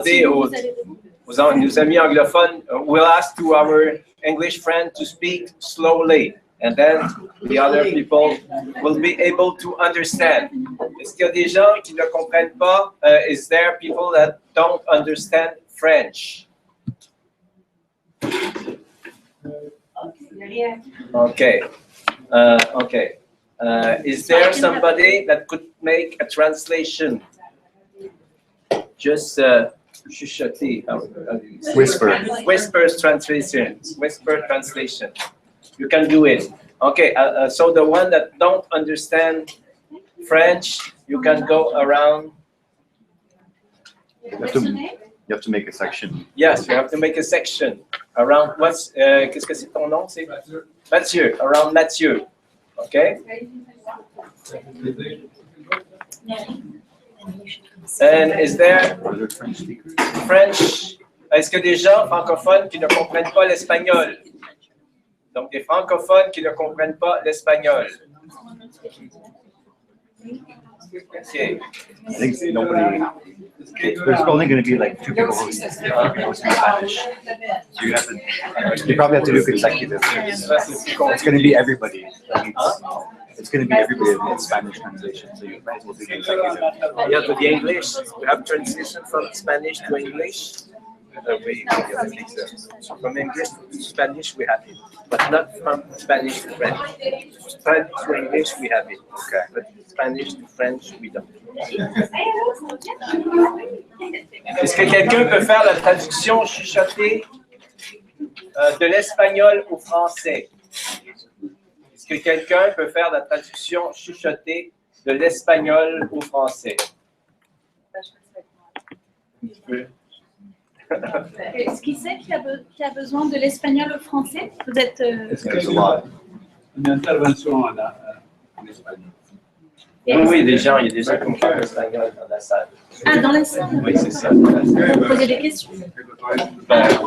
demander aux nos amis anglophones, we'll ask to our English friend to speak slowly, and then the other people will be able to understand. Est-ce qu'il y a des gens qui ne comprennent pas? Is there people that don't understand French? Okay. Okay. Is there somebody that could make a translation? Just chuchoter. Whisper. Whispers translation. Whisper translation. You can do it. Okay. So the one that don't understand French, you can go around. You have to make a section. Yes, you have to make a section around what's. Qu'est-ce que c'est ton nom? C'est Mathieu. Around Mathieu. Okay. And is there French? Est-ce que des gens francophones qui ne comprennent pas l'espagnol? Donc des francophones qui ne comprennent pas l'espagnol. Okay. I think nobody. There's only going to be like 2 people who speak Spanish. So you have to. You probably have to do consecutive. It's going to be everybody. It's going to be everybody in Spanish translation. So you might as well do consecutive. You have to be English. We have translation from Spanish to English. From English to Spanish, we have it, but not from Spanish to French. French to English, we have it. Okay. But Spanish to French, we don't. Est-ce que quelqu'un peut faire la traduction chuchotée de l'espagnol au français? Est-ce que quelqu'un peut faire la traduction chuchotée de l'espagnol au français? Est-ce qui sait qui a besoin de l'espagnol au français? Vous êtes. Une intervention en espagnol. Oui, des gens, il y a des gens qui comprennent l'espagnol dans la salle. Ah, dans la salle? Oui, c'est ça. Vous posez des questions?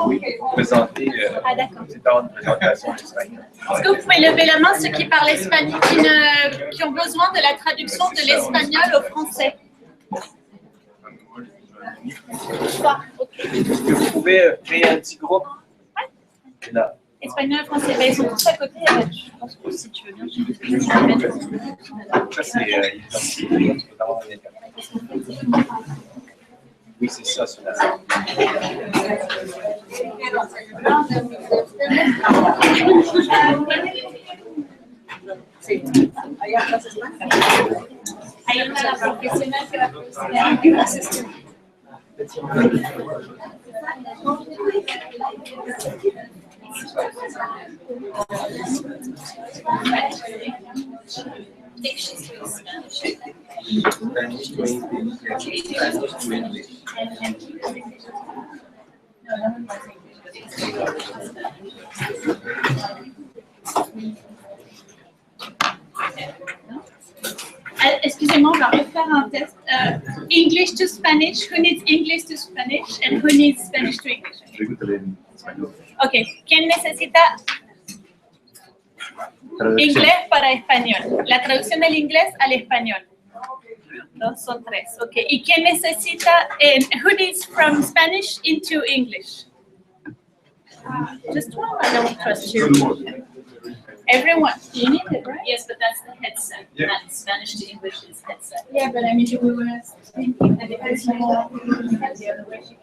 Oui, présenter. Ah, d'accord. C'est une présentation d'espagnol. Est-ce que vous pouvez lever la main ceux qui parlent espagnol, qui ont besoin de la traduction de l'espagnol au français? Est-ce que vous pouvez créer un petit groupe? Là. Espagnol, français, ben, ils sont tous à côté. Je pense que si tu veux bien, Ça, c'est oui, c'est ça, sur la salle. Hay una profesional que va a asistir. Excusez-moi, on va refaire un test. English to Spanish. Who needs English to Spanish and who needs Spanish to English? Ok. ¿Quién necesita inglés para español? La traducción del inglés al español. 2 o 3. Ok. ¿Y quién necesita? Who needs from Spanish into English? Just one. I don't trust you. Everyone. You need it, right? Yes, but that's the headset. Yeah. And Spanish to English is headset. Yeah, but I mean, we were thinking that it is more the other way. She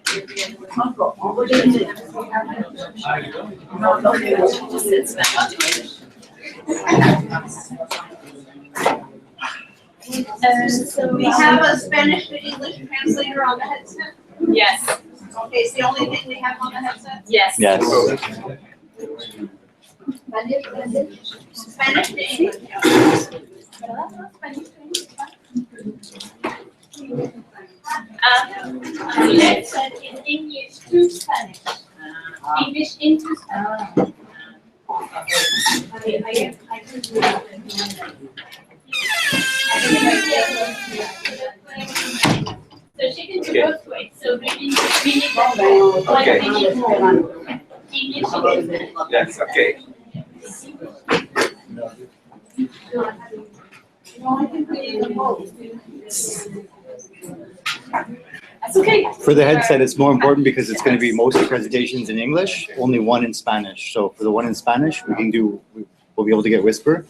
just said Spanish to English. So We have a Spanish to English translator on the headset. Yes. Okay, it's the only thing we have on the headset? Yes. Yes. Spanish to English. Let's say in English to Spanish. English into Spanish. So she can do both ways. So we need Okay. English. Yes, okay. For the headset, it's more important because it's going to be most presentations in English, only one in Spanish. So for the one in Spanish, we'll be able to get whisper.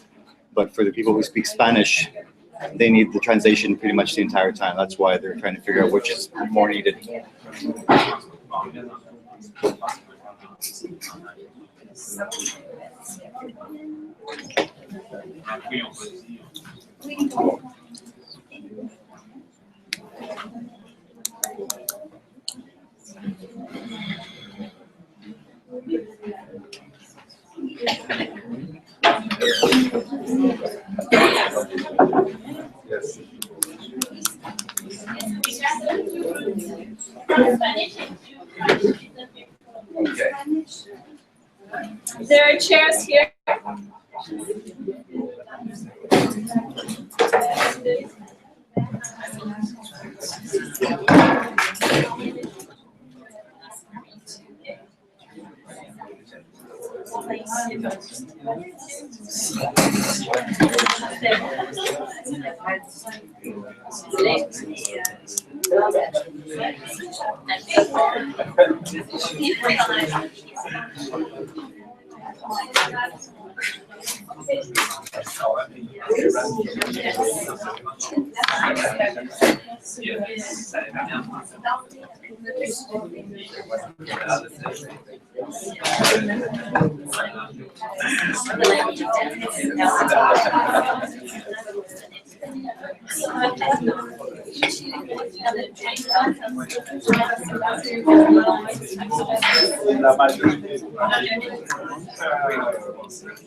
But for the people who speak Spanish, they need the translation pretty much the entire time. That's why they're trying to figure out which is more needed. Yes. Okay. There are chairs here.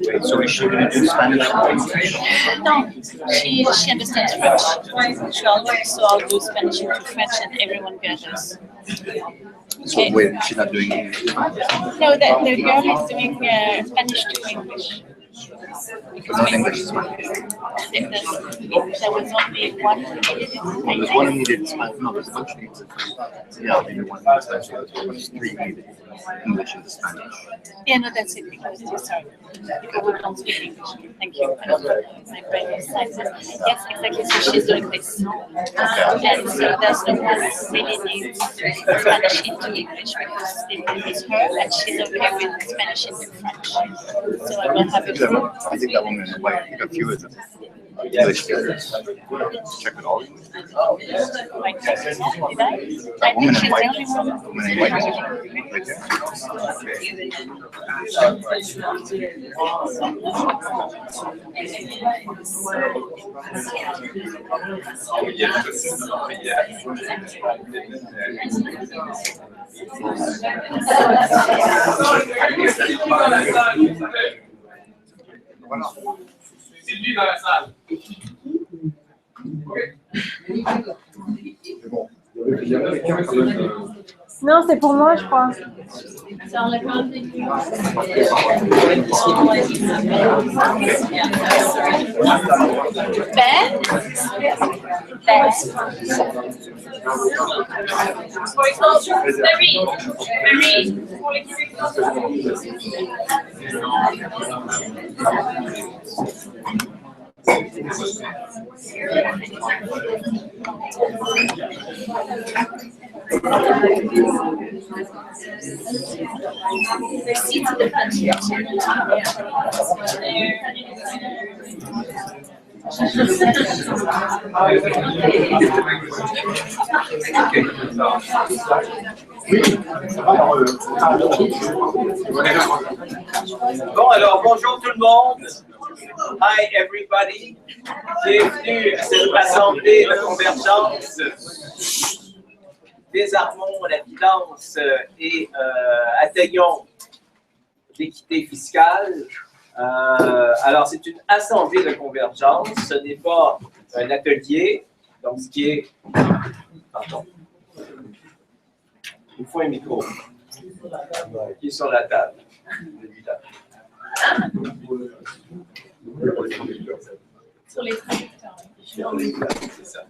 Wait, so is she going to do Spanish or English? No, she understands French. So I'll do Spanish into French and everyone gathers. So wait, she's not doing English? No, the girl is doing Spanish to English. Because not English is Spanish. There was only one who needed it. There's one who needed Spanish. No, there's a bunch needs it. Yeah, maybe one needs Spanish. There's three needed English and Spanish. Yeah, no, that's it. Because, sorry. Because we don't speak English. Thank you. My brain is silent. Yes, exactly. So she's doing this. And so there's no one who really needs Spanish into English because it is her and she's okay with Spanish into French. So I will have it. I think that woman might pick a few of them. English speakers. Check it all. Did I? That woman She's in the white. only one. Woman in white. Right Sylvie dans la salle. Non, c'est pour moi, je crois. Bon, alors, bonjour tout le monde. Hi, everybody. Bienvenue à cette assemblée de convergence. Désarmons la finance et atteignons l'équité fiscale. Alors, c'est une assemblée de convergence. Ce n'est pas un atelier. Donc, ce qui est... Pardon. Il faut un micro qui est sur la table. Sur les traducteurs. C'est ça.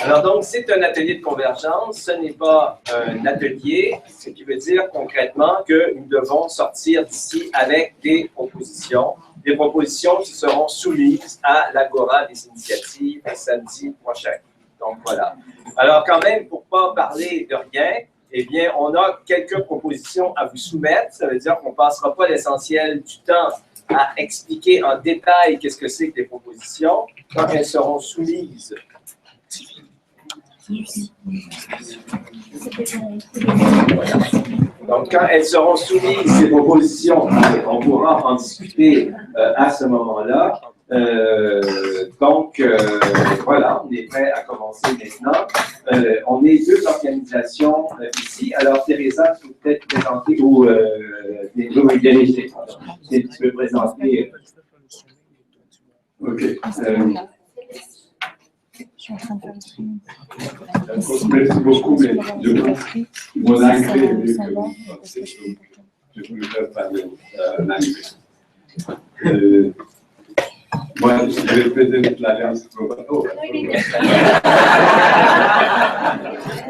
Alors donc, c'est un atelier de convergence, ce n'est pas un atelier, ce qui veut dire concrètement que nous devons sortir d'ici avec des propositions qui seront soumises à l'Agora des initiatives samedi prochain. Donc voilà. Alors quand même, pour pas parler de rien, eh bien, on a quelques propositions à vous soumettre. Ça veut dire qu'on ne passera pas l'essentiel du temps à expliquer en détail qu'est-ce que c'est que les propositions quand elles seront soumises. Donc, quand elles seront soumises, ces propositions, on pourra en discuter à ce moment-là. Voilà, on est prêt à commencer maintenant. On est deux organisations ici. Alors, Teresa, tu peux peut-être présenter ou vérifier. Tu peux présenter. OK. Je suis en train de faire le stream. Merci beaucoup, mais mon anglais est mieux que vous. Je voulais faire parler en anglais. Moi, je représente l'Alliance Provato.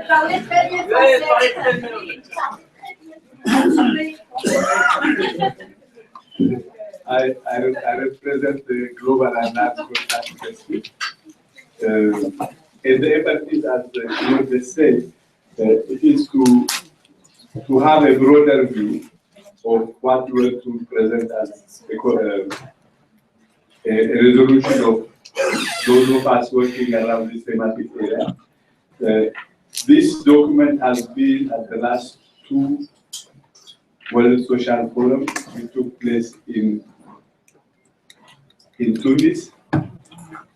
Parlez très bien I represent the Global and National Tax District. And the emphasis, as you just said, it is to have a broader view of what we want to present as a resolution of those of us working around this thematic area. This document has been at the last two World Social Forums which took place in Tunis.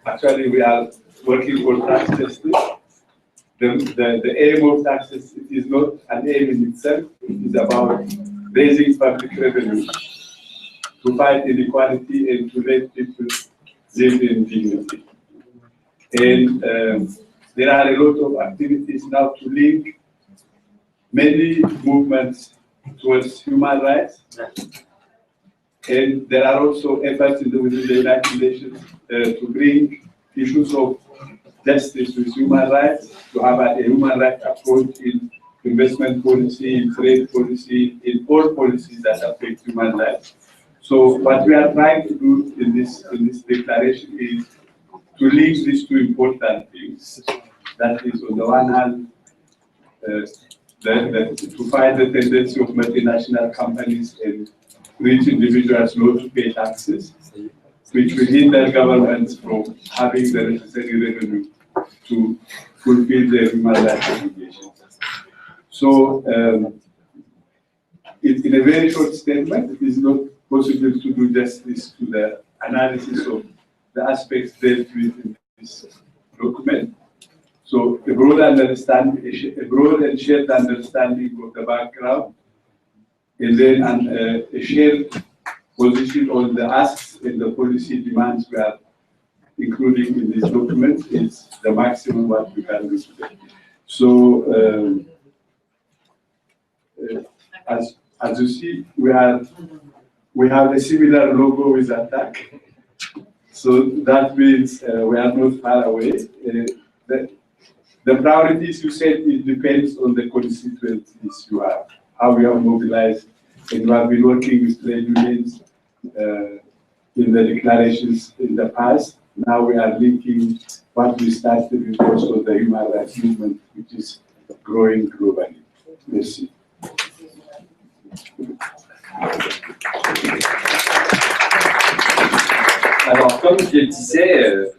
Actually, we are working for tax justice. The aim of tax justice is not an aim in itself. It is about raising public revenue to fight inequality and to let people live in dignity. And there are a lot of activities now to link many movements towards human rights. And there are also efforts within the United Nations to bring issues of justice with human rights, to have a human rights approach in investment policy, in trade policy, in all policies that affect human rights. So what we are trying to do in this declaration is to link these two important things. That is, on the one hand, to fight the tendency of multinational companies and rich individuals not to pay taxes, which will hinder governments from having the necessary revenue to fulfill their human rights obligations. So, in a very short statement, it is not possible to do justice to the analysis of the aspects dealt with in this document. So, a broad and shared understanding of the background, and then a shared position on the asks and the policy demands we are including in this document is the maximum what we can do today. So, as you see, we have a similar logo with attack. So that means we are not far away. The priorities you said, it depends on the constituencies you have, how we have mobilized, and we have been working with trade unions in the declarations in the past. Now we are linking what we started with also the human rights movement, which is growing globally. Merci. Alors, comme je le disais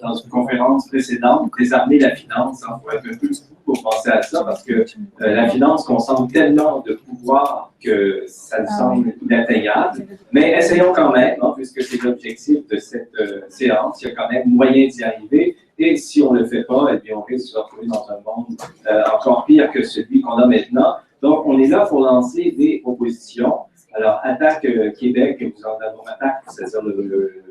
dans une conférence précédente, désarmer la finance, on pourrait être un peu fou pour penser à ça, parce que la finance concentre tellement de pouvoir que ça nous semble inatteignable. Mais essayons quand même, hein, puisque c'est l'objectif de cette séance, il y a quand même moyen d'y arriver. Et si on ne le fait pas, eh bien, on risque de se retrouver dans un monde encore pire que celui qu'on a maintenant. Donc, on est là pour lancer des propositions. Alors, Attaque Québec, vous en avez Attaque, c'est-à-dire le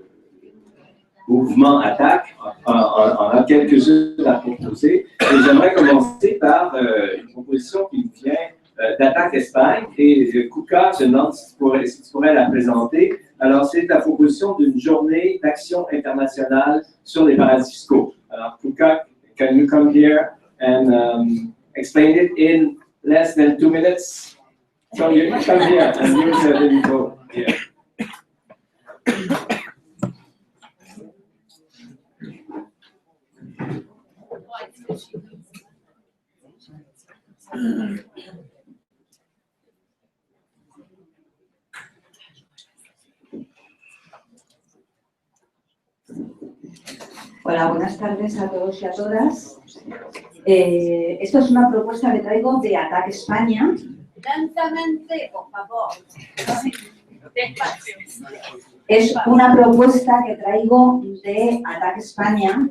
mouvement Attaque, en a quelques-unes à proposer. Et j'aimerais commencer par une proposition qui vient d'Attaque Espagne. Et Kuka, je me demande si tu pourrais la présenter. Alors, c'est la proposition d'une journée d'action internationale sur les paradis fiscaux. Alors, Kuka, can you come here and explain it in less than 2 minutes? So you come here and use the video here. Hola, buenas tardes a todos y a todas. Esto es una propuesta que traigo de Ataque España. Lentamente, por favor. Despacio. Es una propuesta que traigo de Ataque España.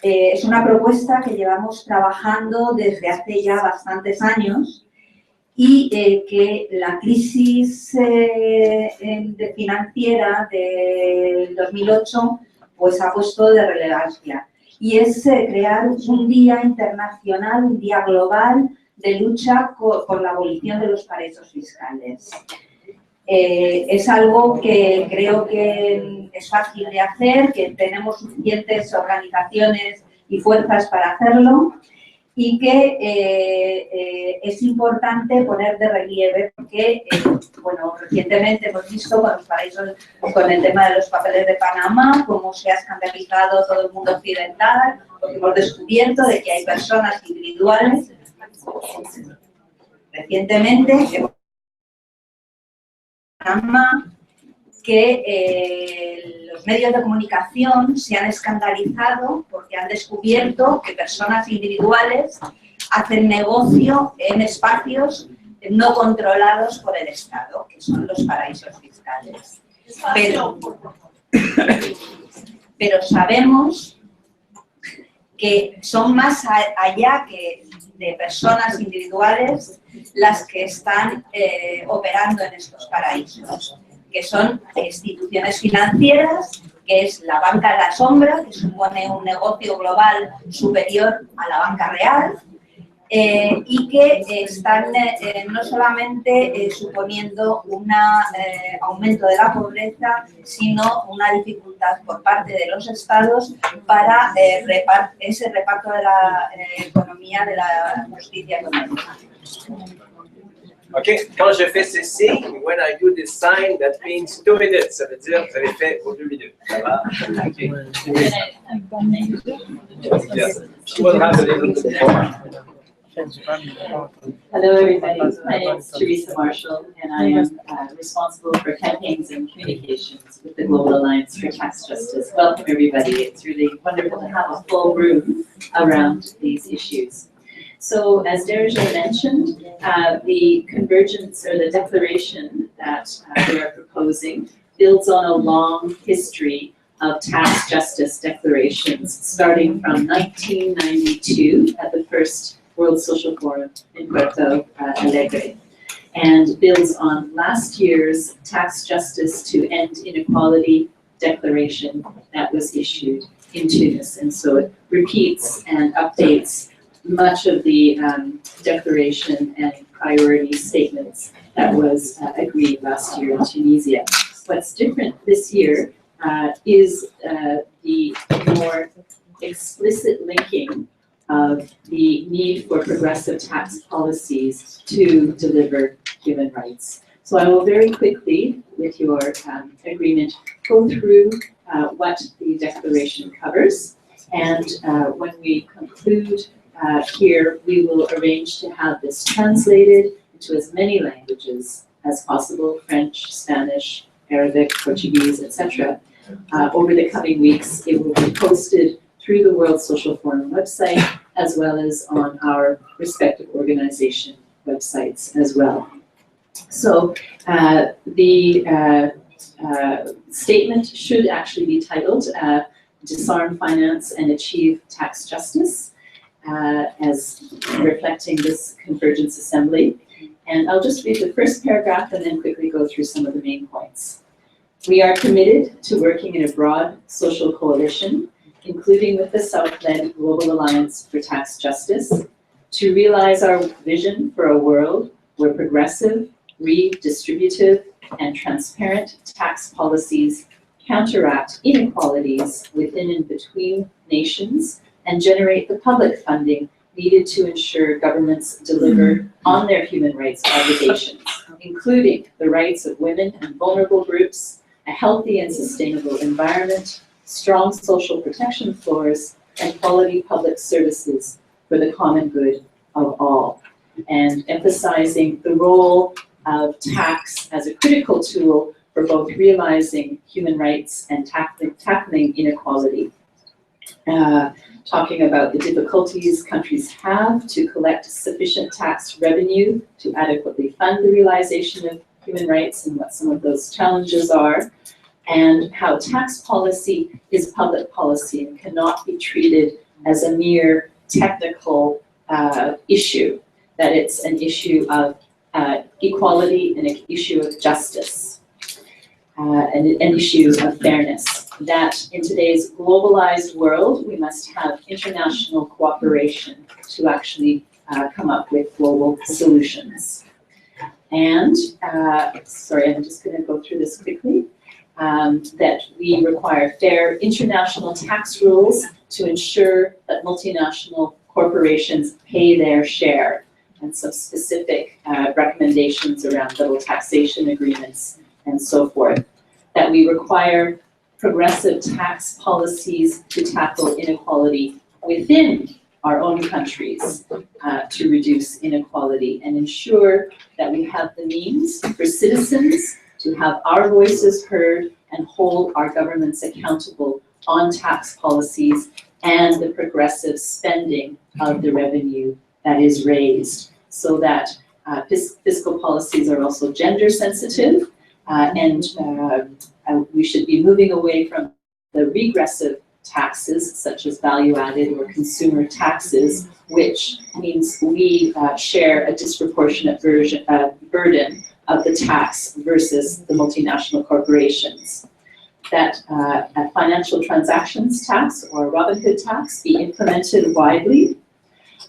Es una propuesta que llevamos trabajando desde hace ya bastantes años y que la crisis financiera del 2008 pues ha puesto de relevancia. Y es crear un día internacional, un día global de lucha por la abolición de los paraísos fiscales. Es algo que creo que es fácil de hacer, que tenemos suficientes organizaciones y fuerzas para hacerlo y que es importante poner de relieve porque, bueno, recientemente hemos visto con los paraísos, con el tema de los papeles de Panamá, cómo se ha escandalizado todo el mundo occidental, porque hemos descubierto de que hay personas individuales recientemente que los medios de comunicación se han escandalizado porque han descubierto que personas individuales hacen negocio en espacios no controlados por el Estado, que son los paraísos fiscales. Pero sabemos que son más allá que de personas individuales las que están operando en estos paraísos, que son instituciones financieras, que es la banca de la sombra, que supone un negocio global superior a la banca real, y que están no solamente suponiendo un aumento de la pobreza, sino una dificultad por parte de los estados para ese reparto de la economía, de la justicia económica. OK, quand je fais ce signe, when I do this sign, that means 2 minutes. Ça veut dire que vous avez fait aux 2 minutes. Ça va? OK. Yes. We'll have a little bit more. Hello, everybody. My name is Teresa Marshall, and I am responsible for campaigns and communications with the Global Alliance for Tax Justice. Welcome, everybody. It's really wonderful to have a full room around these issues. So, as Deirdre mentioned, the convergence or the declaration that we are proposing builds on a long history of tax justice declarations, starting from 1992 at the first World Social Forum in Puerto Alegre, and builds on last year's Tax Justice to End Inequality declaration that was issued in Tunis. And so it repeats and updates much of the declaration and priority statements that was agreed last year in Tunisia. What's different this year is the more explicit linking of the need for progressive tax policies to deliver human rights. So I will very quickly, with your agreement, go through what the declaration covers. And when we conclude here, we will arrange to have this translated into as many languages as possible: French, Spanish, Arabic, Portuguese, etc. Over the coming weeks, it will be posted through the World Social Forum website, as well as on our respective organization websites as well. So the statement should actually be titled Disarm Finance and Achieve Tax Justice, as reflecting this Convergence Assembly. And I'll just read the first paragraph and then quickly go through some of the main points. We are committed to working in a broad social coalition, including with the South-led Global Alliance for Tax Justice, to realize our vision for a world where progressive, redistributive, and transparent tax policies counteract inequalities within and between nations and generate the public funding needed to ensure governments deliver on their human rights obligations, including the rights of women and vulnerable groups, a healthy and sustainable environment, strong social protection floors, and quality public services for the common good of all, and emphasizing the role of tax as a critical tool for both realizing human rights and tackling inequality. Talking about the difficulties countries have to collect sufficient tax revenue to adequately fund the realization of human rights and what some of those challenges are, and how tax policy is public policy and cannot be treated as a mere technical issue, that it's an issue of equality and an issue of justice, and an issue of fairness. That in today's globalized world, we must have international cooperation to actually come up with global solutions. And, sorry, I'm just going to go through this quickly, that we require fair international tax rules to ensure that multinational corporations pay their share, and some specific recommendations around double taxation agreements and so forth. That we require progressive tax policies to tackle inequality within our own countries to reduce inequality and ensure that we have the means for citizens to have our voices heard and hold our governments accountable on tax policies and the progressive spending of the revenue that is raised, so that fiscal policies are also gender sensitive, and we should be moving away from the regressive taxes such as value-added or consumer taxes, which means we share a disproportionate burden of the tax versus the multinational corporations. That a financial transactions tax or a Robin Hood tax be implemented widely,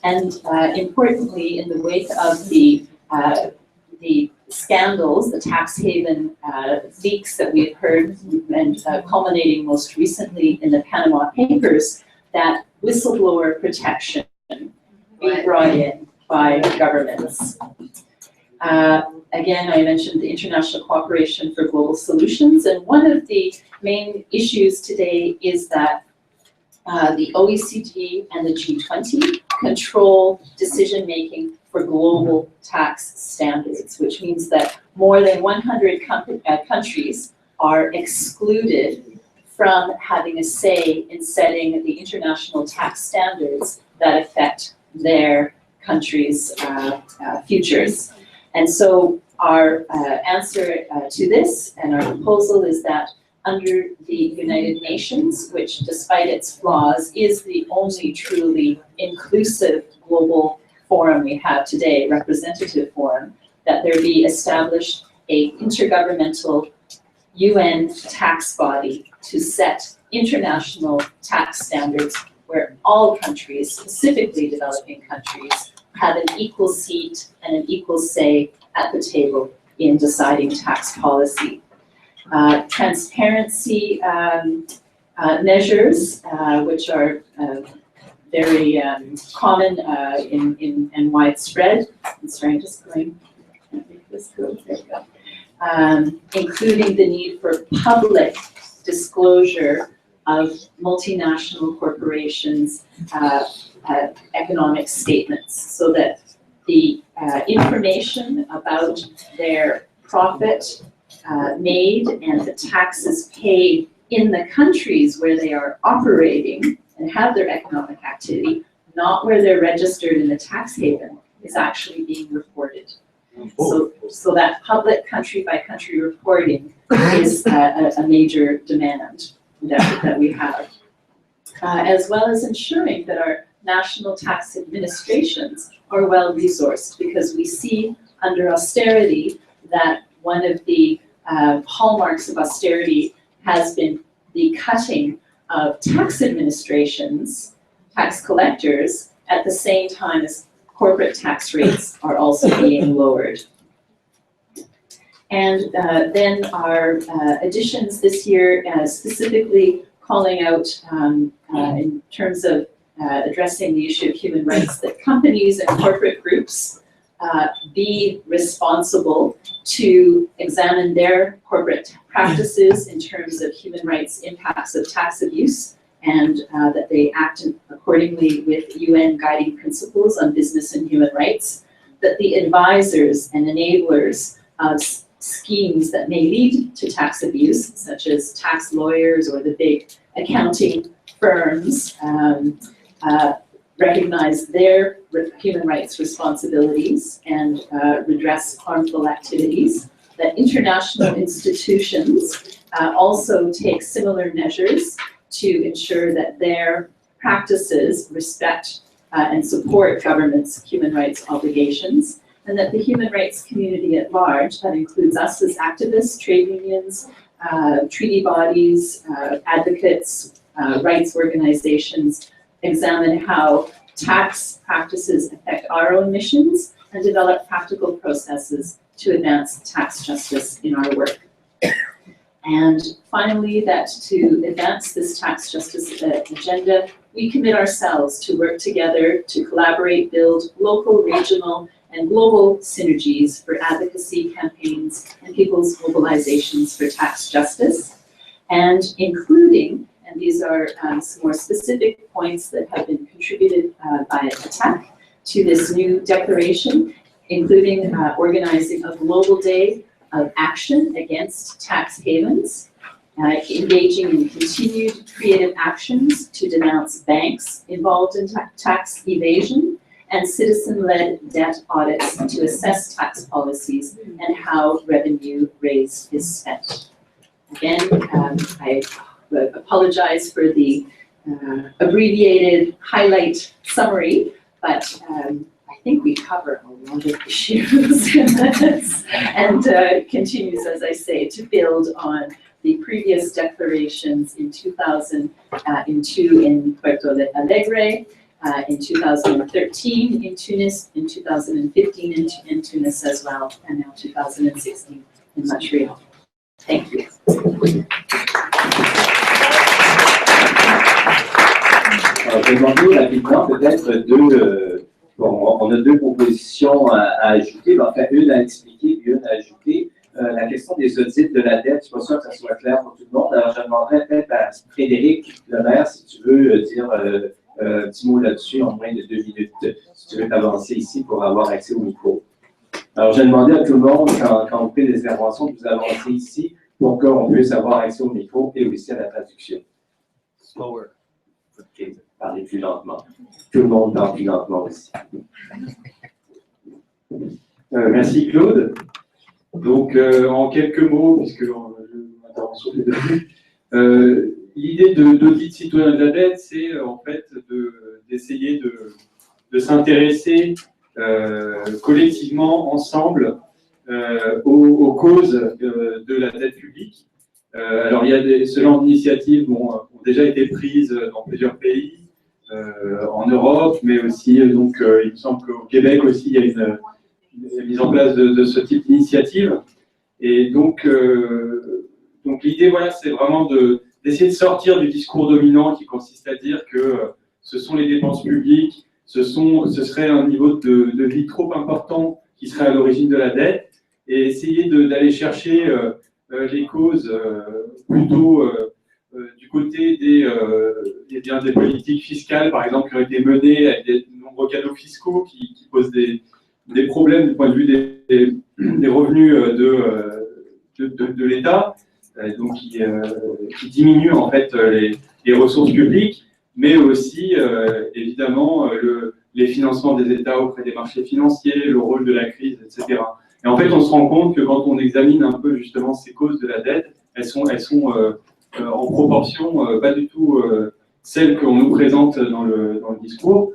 and importantly, in the wake of the scandals, the tax haven leaks that we have heard, and culminating most recently in the Panama Papers, that whistleblower protection be brought in by governments. Again, I mentioned the international cooperation for global solutions, and one of the main issues today is that the OECD and the G20 control decision-making for global tax standards, which means that more than 100 countries are excluded from having a say in setting the international tax standards that affect their countries' futures. And so our answer to this and our proposal is that under the United Nations, which despite its flaws is the only truly inclusive global forum we have today, representative forum, that there be established a intergovernmental UN tax body to set international tax standards where all countries, specifically developing countries, have an equal seat and an equal say at the table in deciding tax policy. Transparency measures, which are very common and widespread. I'm sorry, I'm just going to make this go. There we go. Including the need for public disclosure of multinational corporations' economic statements, so that the information about their profit made and the taxes paid in the countries where they are operating and have their economic activity, not where they're registered in the tax haven, is actually being reported. So that public country by country reporting is a major demand that we have. As well as ensuring that our national tax administrations are well resourced, because we see under austerity that one of the hallmarks of austerity has been the cutting of tax administrations, tax collectors, at the same time as corporate tax rates are also being lowered. And then our additions this year, specifically calling out in terms of addressing the issue of human rights, that companies and corporate groups be responsible to examine their corporate practices in terms of human rights impacts of tax abuse and that they act accordingly with UN guiding principles on business and human rights, that the advisors and enablers of schemes that may lead to tax abuse, such as tax lawyers or the big accounting firms, recognize their human rights responsibilities and redress harmful activities, that international institutions also take similar measures to ensure that their practices respect and support governments' human rights obligations, and that the human rights community at large, that includes us as activists, trade unions, treaty bodies, advocates, rights organizations, examine how tax practices affect our own missions and develop practical processes to advance tax justice in our work. And finally, that to advance this tax justice agenda, we commit ourselves to work together to collaborate, build local, regional, and global synergies for advocacy campaigns and people's mobilizations for tax justice, and including, and these are some more specific points that have been contributed by ATTAC to this new declaration, including organizing a global day of action against tax havens, engaging in continued creative actions to denounce banks involved in tax evasion, and citizen-led debt audits to assess tax policies and how revenue raised is spent. Again, I apologize for the abbreviated highlight summary, but I think we cover a lot of issues in this, and continues, as I say, to build on the previous declarations in 2002 in Puerto Alegre, in 2013 in Tunis, in 2015 in Tunis as well, and now 2016 in Montreal. Thank you. Alors, je vais demander rapidement peut-être deux, bon, on a deux propositions à ajouter, mais enfin une à expliquer et une à ajouter. La question des audits de la dette, je ne suis pas sûr que ça soit clair pour tout le monde. Alors, je demanderais peut-être à Frédéric Lemaire, si tu veux dire un petit mot là-dessus en moins de 2 minutes, si tu veux t'avancer ici pour avoir accès au micro. Alors, j'ai demandé à tout le monde, quand vous faites des interventions, de vous avancer ici pour qu'on puisse avoir accès au micro et aussi à la traduction. Slower. Ok, parlez plus lentement. Tout le monde parle plus lentement aussi. Merci Claude. Donc, en quelques mots, puisque l'intervention est donnée, l'idée d'audit citoyen de la dette, c'est en fait d'essayer de s'intéresser collectivement, ensemble, aux causes de la dette publique. Alors, il y a ce genre d'initiatives ont déjà été prises dans plusieurs pays, en Europe, mais aussi, donc, il me semble qu'au Québec aussi, il y a une mise en place de ce type d'initiative. Et donc l'idée, voilà, c'est vraiment d'essayer de sortir du discours dominant qui consiste à dire que ce sont les dépenses publiques, ce serait un niveau de vie trop important qui serait à l'origine de la dette, et essayer d'aller chercher les causes plutôt du côté des politiques fiscales, par exemple, qui ont été menées avec des nombreux cadeaux fiscaux qui posent des problèmes du point de vue des revenus de l'État, donc qui diminuent en fait les ressources publiques, mais aussi évidemment les financements des États auprès des marchés financiers, le rôle de la crise, etc. Et en fait, on se rend compte que quand on examine un peu justement ces causes de la dette, elles sont en proportion pas du tout celles qu'on nous présente dans le discours.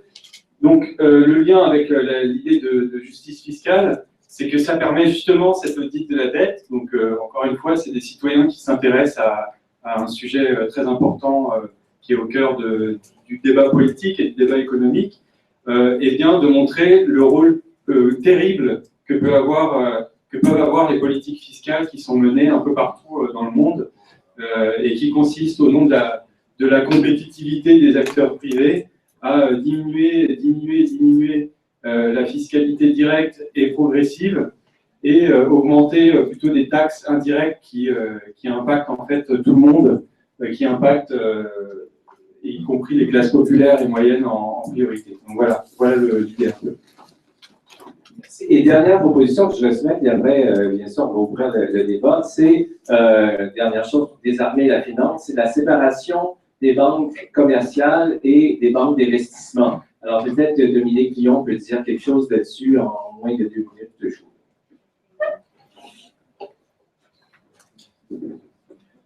Donc, le lien avec l'idée de justice fiscale, c'est que ça permet justement cet audit de la dette. Donc, encore une fois, c'est des citoyens qui s'intéressent à un sujet très important qui est au cœur du débat politique et du débat économique, et bien de montrer le rôle terrible que peuvent avoir les politiques fiscales qui sont menées un peu partout dans le monde et qui consistent au nom de la compétitivité des acteurs privés à diminuer la fiscalité directe et progressive et augmenter plutôt des taxes indirectes qui impactent en fait tout le monde, qui impactent y compris les classes populaires et moyennes en priorité. Donc voilà, voilà l'idée. Et dernière proposition que je vais soumettre, et après, bien sûr, on va ouvrir le débat, c'est, dernière chose pour désarmer la finance, c'est la séparation des banques commerciales et des banques d'investissement. Alors peut-être Dominique Guillon peut dire quelque chose là-dessus en moins de 2 minutes de jour.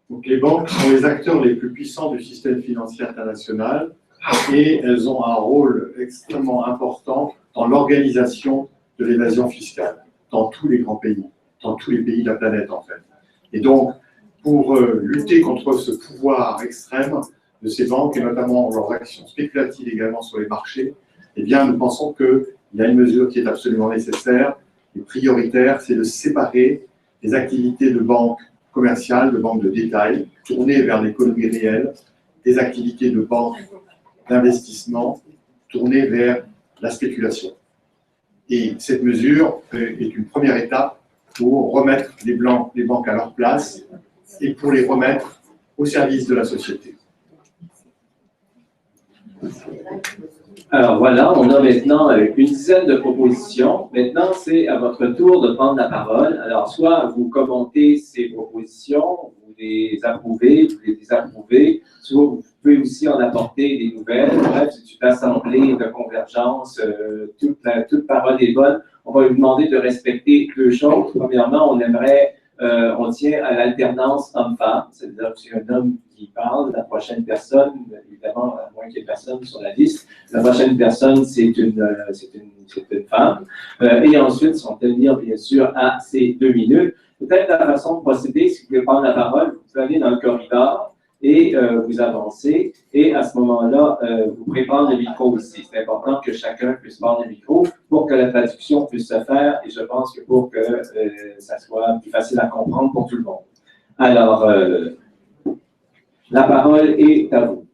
Donc, les banques sont les acteurs les plus puissants du système financier international et elles ont un rôle extrêmement important dans l'organisation de l'évasion fiscale dans tous les grands pays, dans tous les pays de la planète en fait. Et donc, pour lutter contre ce pouvoir extrême de ces banques et notamment leurs actions spéculatives également sur les marchés, eh bien, nous pensons qu'il y a une mesure qui est absolument nécessaire et prioritaire, c'est de séparer les activités de banque commerciales, de banque de détail, tournées vers l'économie réelle, des activités de banque d'investissement tournées vers la spéculation. Et cette mesure est une première étape pour remettre les banques à leur place et pour les remettre au service de la société. Alors voilà, on a maintenant une dizaine de propositions. Maintenant, c'est à votre tour de prendre la parole. Alors, soit vous commentez ces propositions, vous les approuvez, vous les désapprouvez, soit vous pouvez aussi en apporter des nouvelles. Bref, c'est une assemblée de convergence, toute parole est bonne. On va vous demander de respecter 2 choses. Premièrement, on tient à l'alternance homme-femme, c'est-à-dire que c'est un homme qui parle, la prochaine personne, évidemment, à moins qu'il y ait personne sur la liste, la prochaine personne, c'est une femme. Et ensuite, si on tenir, bien sûr, à ces 2 minutes. Peut-être la façon de procéder, si vous voulez prendre la parole, vous allez dans le corridor et vous avancez. Et à ce moment-là, vous pouvez prendre le micro aussi. C'est important que chacun puisse prendre le micro pour que la traduction puisse se faire et je pense que pour que ça soit plus facile à comprendre pour tout le monde. Alors, la parole est à vous.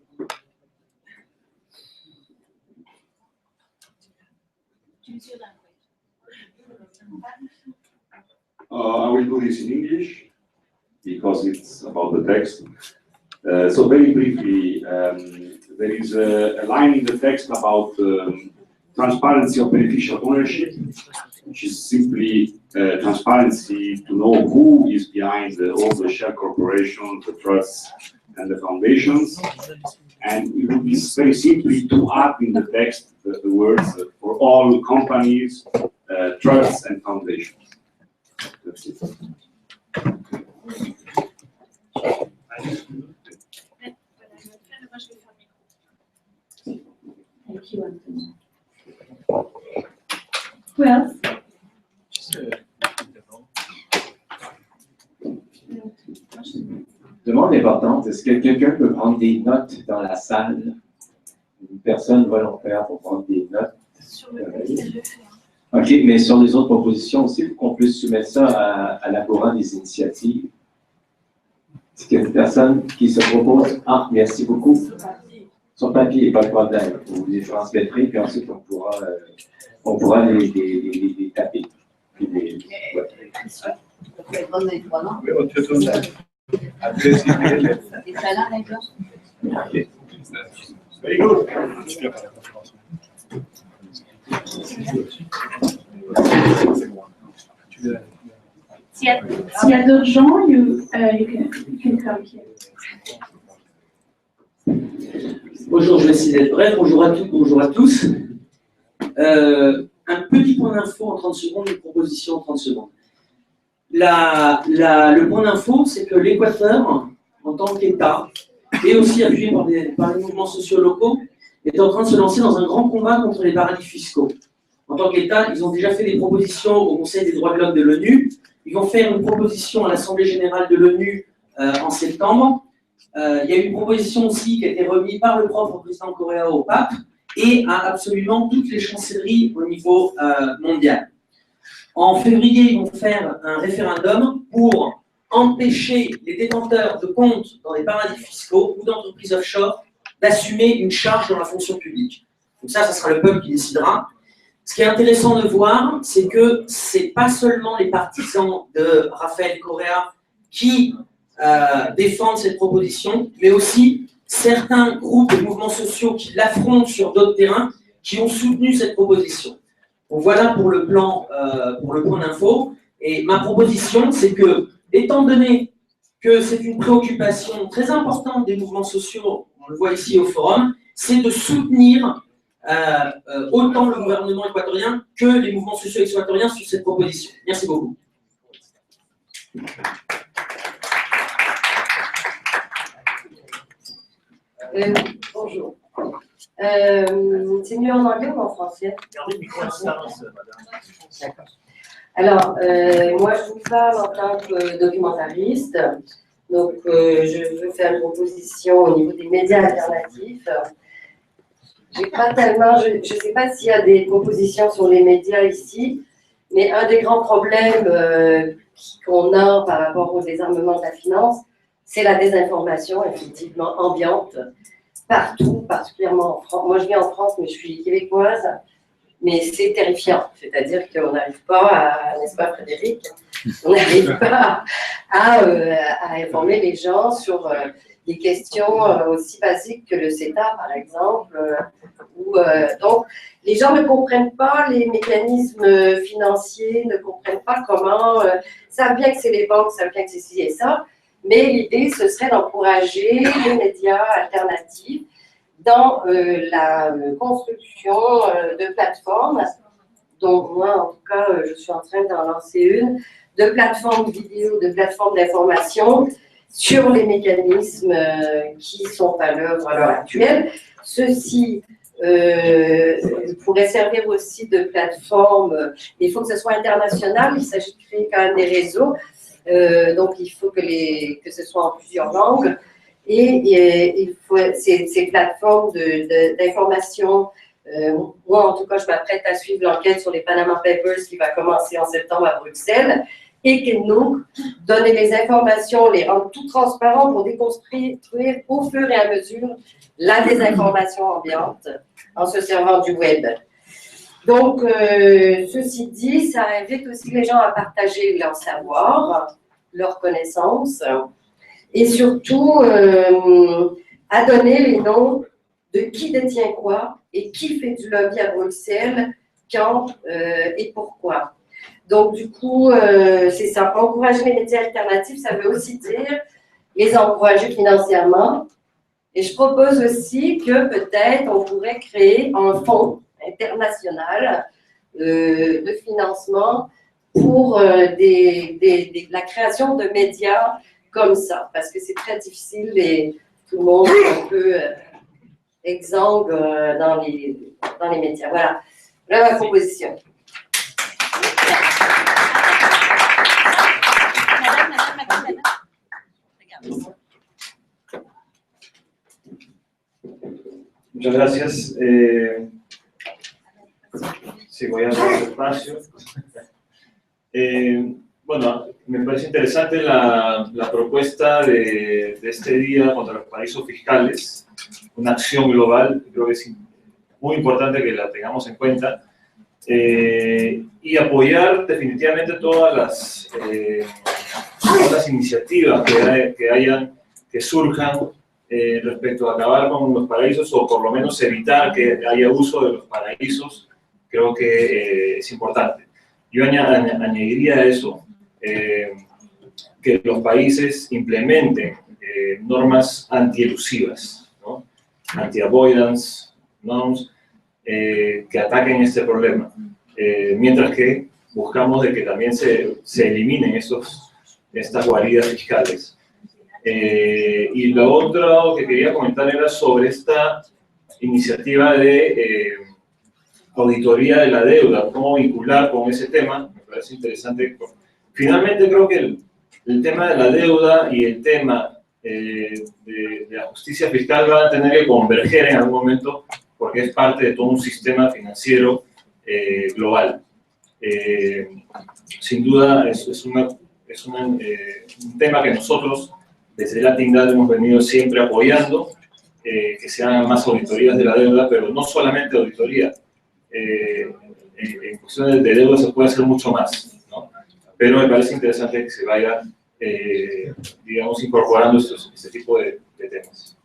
I will do this in English because it's about the text. So very briefly, there is a line in the text about transparency of beneficial ownership, which is simply transparency to know who is behind all the share corporations, the trusts, and the foundations. And it would be very simply to add in the text the words for all companies, trusts, and foundations. That's it. Thank you, Anthony. Who else? Demande importante, est-ce que quelqu'un peut prendre des notes dans la salle? Une personne volontaire pour prendre des notes? OK, mais sur les autres propositions aussi, pour qu'on puisse soumettre ça à la couronne des initiatives. Est-ce qu'il y a une personne qui se propose? Ah, merci beaucoup. Sur papier, pas de problème. Vous les transmettrez, puis ensuite on pourra les taper. Puis les, ouais. Very good. S'il y a d'autres gens, you can come here. Bonjour, je vais essayer d'être bref. Bonjour à toutes, bonjour à tous. Un petit point d'info en 30 secondes, une proposition en 30 secondes. Le point d'info, c'est que l'Équateur, en tant qu'État, et aussi appuyé par les mouvements sociaux locaux, est en train de se lancer dans un grand combat contre les paradis fiscaux. En tant qu'État, ils ont déjà fait des propositions au Conseil des droits de l'homme de l'ONU. Ils vont faire une proposition à l'Assemblée générale de l'ONU en septembre. Il y a eu une proposition aussi qui a été remise par le propre président coréen au pape et à absolument toutes les chancelleries au niveau mondial. En février, ils vont faire un référendum pour empêcher les détenteurs de comptes dans les paradis fiscaux ou d'entreprises offshore d'assumer une charge dans la fonction publique. Donc ça sera le peuple qui décidera. Ce qui est intéressant de voir, c'est que ce n'est pas seulement les partisans de Rafael Correa qui défendent cette proposition, mais aussi certains groupes et mouvements sociaux qui l'affrontent sur d'autres terrains, qui ont soutenu cette proposition. Donc voilà pour le plan d'info. Et ma proposition, c'est que, étant donné que c'est une préoccupation très importante des mouvements sociaux, on le voit ici au forum, c'est de soutenir autant le gouvernement équatorien que les mouvements sociaux équatoriens sur cette proposition. Merci beaucoup. Bonjour. C'est mieux en anglais ou en français? Gardez le micro à distance, madame. D'accord. Alors, moi, je vous parle en tant que documentariste. Donc, je veux faire une proposition au niveau des médias alternatifs. J'ai pas tellement, je ne sais pas s'il y a des propositions sur les médias ici, mais un des grands problèmes qu'on a par rapport au désarmement de la finance, c'est la désinformation, effectivement, ambiante, partout, particulièrement en France. Moi, je vis en France, mais je suis québécoise, mais c'est terrifiant. C'est-à-dire qu'on n'arrive pas à, n'est-ce pas, Frédéric, on n'arrive pas à informer les gens sur des questions aussi basiques que le CETA, par exemple. Donc, les gens ne comprennent pas les mécanismes financiers, ne comprennent pas comment, savent bien que c'est les banques, savent bien que c'est ci et ça, mais l'idée, ce serait d'encourager les médias alternatifs dans la construction de plateformes, dont moi, en tout cas, je suis en train d'en lancer une, de plateformes vidéo, de plateformes d'information sur les mécanismes qui sont à l'œuvre à l'heure actuelle. Ceci pourrait servir aussi de plateforme. Il faut que ce soit international, il s'agit de créer quand même des réseaux, donc il faut que ce soit en plusieurs langues. Et il faut ces plateformes d'information. Moi, en tout cas, je m'apprête à suivre l'enquête sur les Panama Papers qui va commencer en septembre à Bruxelles, et que nous, donner les informations, les rendre tout transparents pour déconstruire au fur et à mesure la désinformation ambiante en se servant du web. Donc, ceci dit, ça invite aussi les gens à partager leur savoir, leurs connaissances, et surtout à donner les noms de qui détient quoi et qui fait du lobby à Bruxelles, quand et pourquoi. Donc, du coup, c'est ça. Encourager les médias alternatifs, ça veut aussi dire les encourager financièrement. Et je propose aussi que peut-être on pourrait créer un fonds international de financement pour la création de médias comme ça, parce que c'est très difficile et tout le monde est un peu exsangue dans les médias. Voilà, voilà ma proposition. Muchas gracias. Sí, voy a dar espacio. Bueno, me parece interesante la propuesta de este día contra los paraísos fiscales, una acción global, creo que es muy importante que la tengamos en cuenta, y apoyar definitivamente todas las iniciativas que surjan respecto a acabar con los paraísos, o por lo menos evitar que haya uso de los paraísos. Creo que es importante. Yo añadiría a eso que los países implementen normas antielusivas, ¿no? Anti-avoidance norms, que ataquen este problema, mientras que buscamos de que también se eliminen estas guaridas fiscales. Y lo otro que quería comentar era sobre esta iniciativa de auditoría de la deuda, cómo vincular con ese tema, me parece interesante. Finalmente creo que el tema de la deuda y el tema de la justicia fiscal van a tener que converger en algún momento, porque es parte de todo un sistema financiero global. Sin duda es un tema que nosotros desde el atteindre hemos venido siempre apoyando, que se hagan más auditorías de la deuda, pero no solamente auditoría. En cuestiones de deuda se puede hacer mucho más, ¿no? Pero me parece interesante que se vaya, digamos, incorporando este tipo de temas.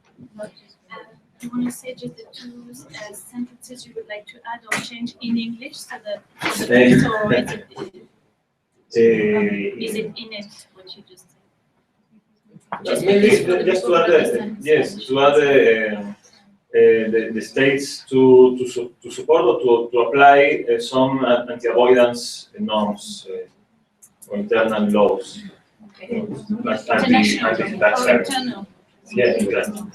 You want to say just the two sentences you would like to add or change in English so that or is it in it what you just said? Maybe just to add, yes, to add the states to support or to apply some anti-avoidance norms or internal laws. Okay. Anti-tax internal. Yeah, internal.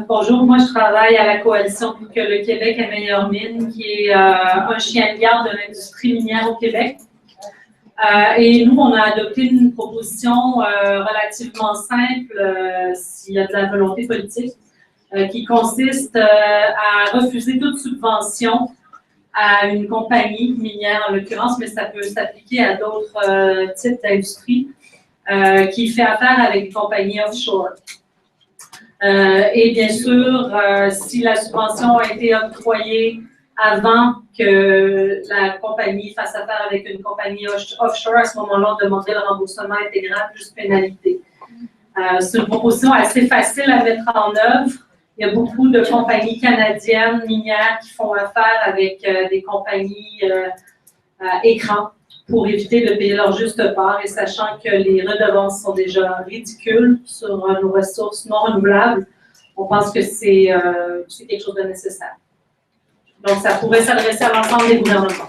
Bonjour, moi je travaille à la Coalition pour que le Québec ait meilleure mine, qui est un chien de garde de l'industrie minière au Québec. Et nous, on a adopté une proposition relativement simple, s'il y a de la volonté politique, qui consiste à refuser toute subvention à une compagnie minière en l'occurrence, mais ça peut s'appliquer à d'autres types d'industries, qui fait affaire avec des compagnies offshore. Et bien sûr, si la subvention a été octroyée avant que la compagnie fasse affaire avec une compagnie offshore, à ce moment-là, on demanderait le remboursement intégral plus pénalité. C'est une proposition assez facile à mettre en œuvre. Il y a beaucoup de compagnies canadiennes minières qui font affaire avec des compagnies écrans pour éviter de payer leur juste part et sachant que les redevances sont déjà ridicules sur nos ressources non renouvelables, on pense que c'est quelque chose de nécessaire. Donc, ça pourrait s'adresser à l'ensemble des gouvernements.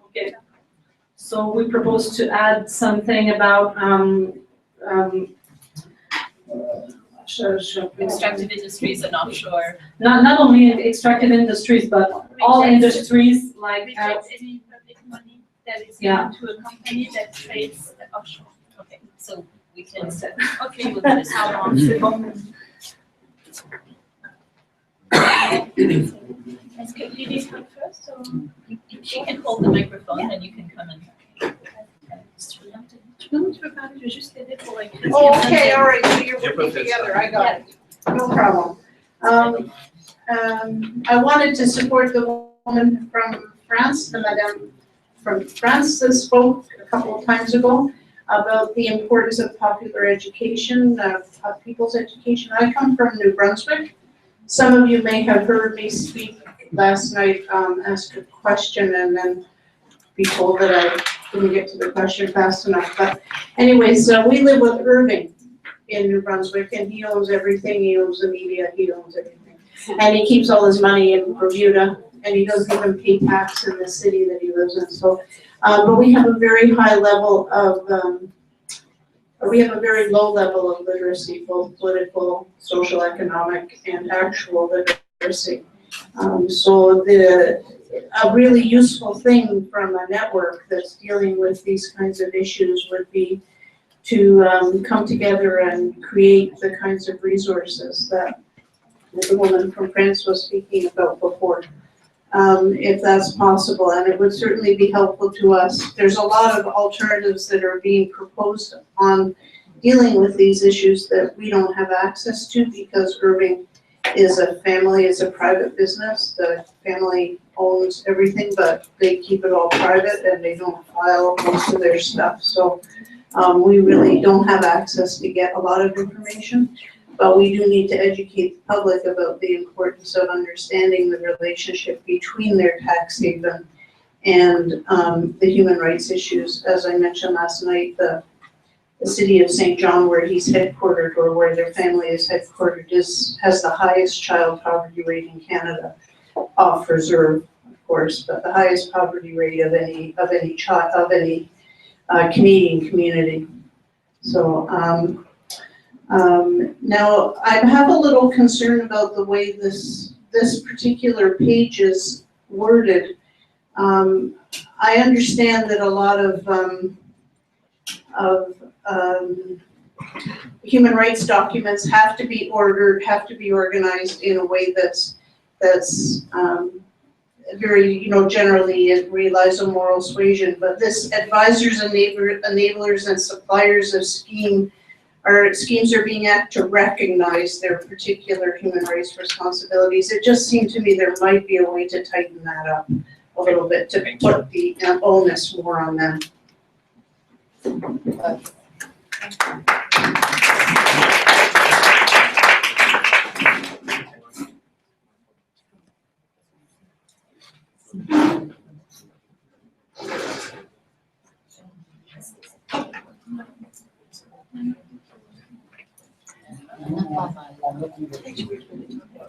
Okay. So we propose to add something about Extractive industries and offshore. Not only extractive industries, but all industries like any public money that is given to a company that trades offshore. Okay, so we can. Okay, we'll do this. How long? Est-ce que Lily come first? Or? She can hold the microphone and you can come in. Oh, okay, all right, so you're working together, I got it. No problem. I wanted to support the woman from France, the madame from France that spoke a couple of times ago about the importance of popular education, of people's education. I come from New Brunswick. Some of you may have heard me speak last night, ask a question and then be told that I didn't get to the question fast enough. But anyways, we live with Irving in New Brunswick, and he owns everything. He owns the media, he owns everything. And he keeps all his money in Bermuda, and he doesn't even pay tax in the city that he lives in. So, but we have a very high level of, we have a very low level of literacy, both political, social, economic, and actual literacy. So a really useful thing from a network that's dealing with these kinds of issues would be to come together and create the kinds of resources that the woman from France was speaking about before, if that's possible. And it would certainly be helpful to us. There's a lot of alternatives that are being proposed on dealing with these issues that we don't have access to because Irving is a family, it's a private business. The family owns everything, but they keep it all private and they don't file most of their stuff. So we really don't have access to get a lot of information, but we do need to educate the public about the importance of understanding the relationship between their tax haven and the human rights issues. As I mentioned last night, the city of St. John, where he's headquartered or where their family is headquartered, has the highest child poverty rate in Canada, off reserve, of course, but the highest poverty rate of any Canadian community. So now I have a little concern about the way this particular page is worded. I understand that a lot of human rights documents have to be ordered, have to be organized in a way that's very, generally it relies on moral suasion. But this advisors, enablers, and suppliers of scheme our schemes are being asked to recognize their particular human rights responsibilities. It just seemed to me there might be a way to tighten that up a little bit, to put the onus more on them.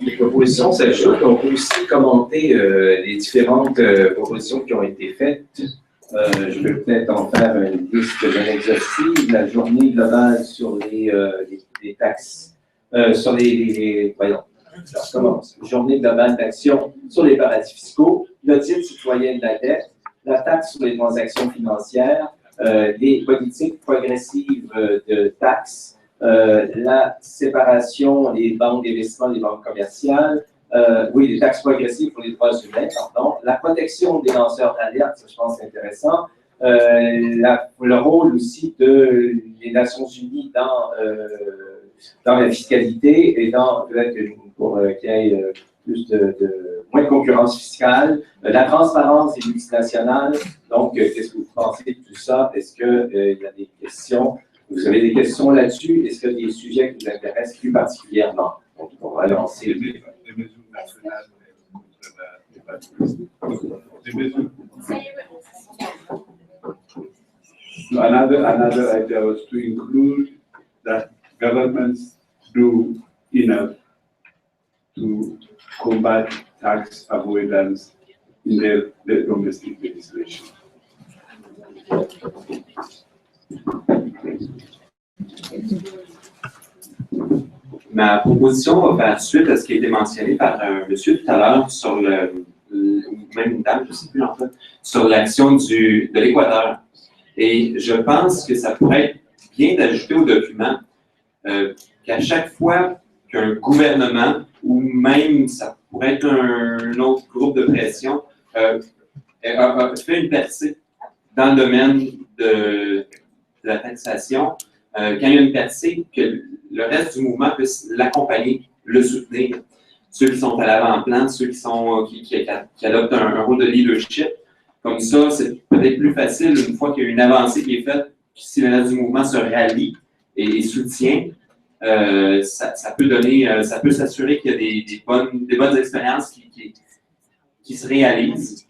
Les propositions s'ajoutent. On peut aussi commenter les différentes propositions qui ont été faites. Je vais peut-être en faire une liste bien exhaustive. La journée globale sur les taxes, voyons, je recommence. Journée globale d'action sur les paradis fiscaux, l'audit citoyen de la dette, la taxe sur les transactions financières, les politiques progressives de taxes, la séparation des banques d'investissement des banques commerciales, oui, les taxes progressives pour les droits humains, pardon, la protection des lanceurs d'alerte, ça je pense c'est intéressant, le rôle aussi des Nations Unies dans la fiscalité et dans peut-être pour qu'il y ait plus moins de concurrence fiscale, la transparence des multinationales. Donc, qu'est-ce que vous pensez de tout ça? Est-ce qu'il y a des questions? Vous avez des questions là-dessus? Est-ce qu'il y a des sujets qui vous intéressent plus particulièrement? Donc, on va lancer le débat. Another idea was to include that governments do enough to combat tax avoidance in their domestic legislation. Ma proposition va faire suite à ce qui a été mentionné par un monsieur tout à l'heure sur même une dame, je ne sais plus en fait, sur l'action de l'Équateur. Et je pense que ça pourrait être bien d'ajouter au document qu'à chaque fois qu'un gouvernement, ou même ça pourrait être un autre groupe de pression, fait une percée dans le domaine de la taxation, quand il y a une percée, que le reste du mouvement puisse l'accompagner, le soutenir. Ceux qui sont à l'avant-plan, ceux qui adoptent un rôle de leadership. Comme ça, c'est peut-être plus facile une fois qu'il y a une avancée qui est faite, si le reste du mouvement se rallie et soutient, ça peut s'assurer qu'il y a des bonnes expériences qui se réalisent.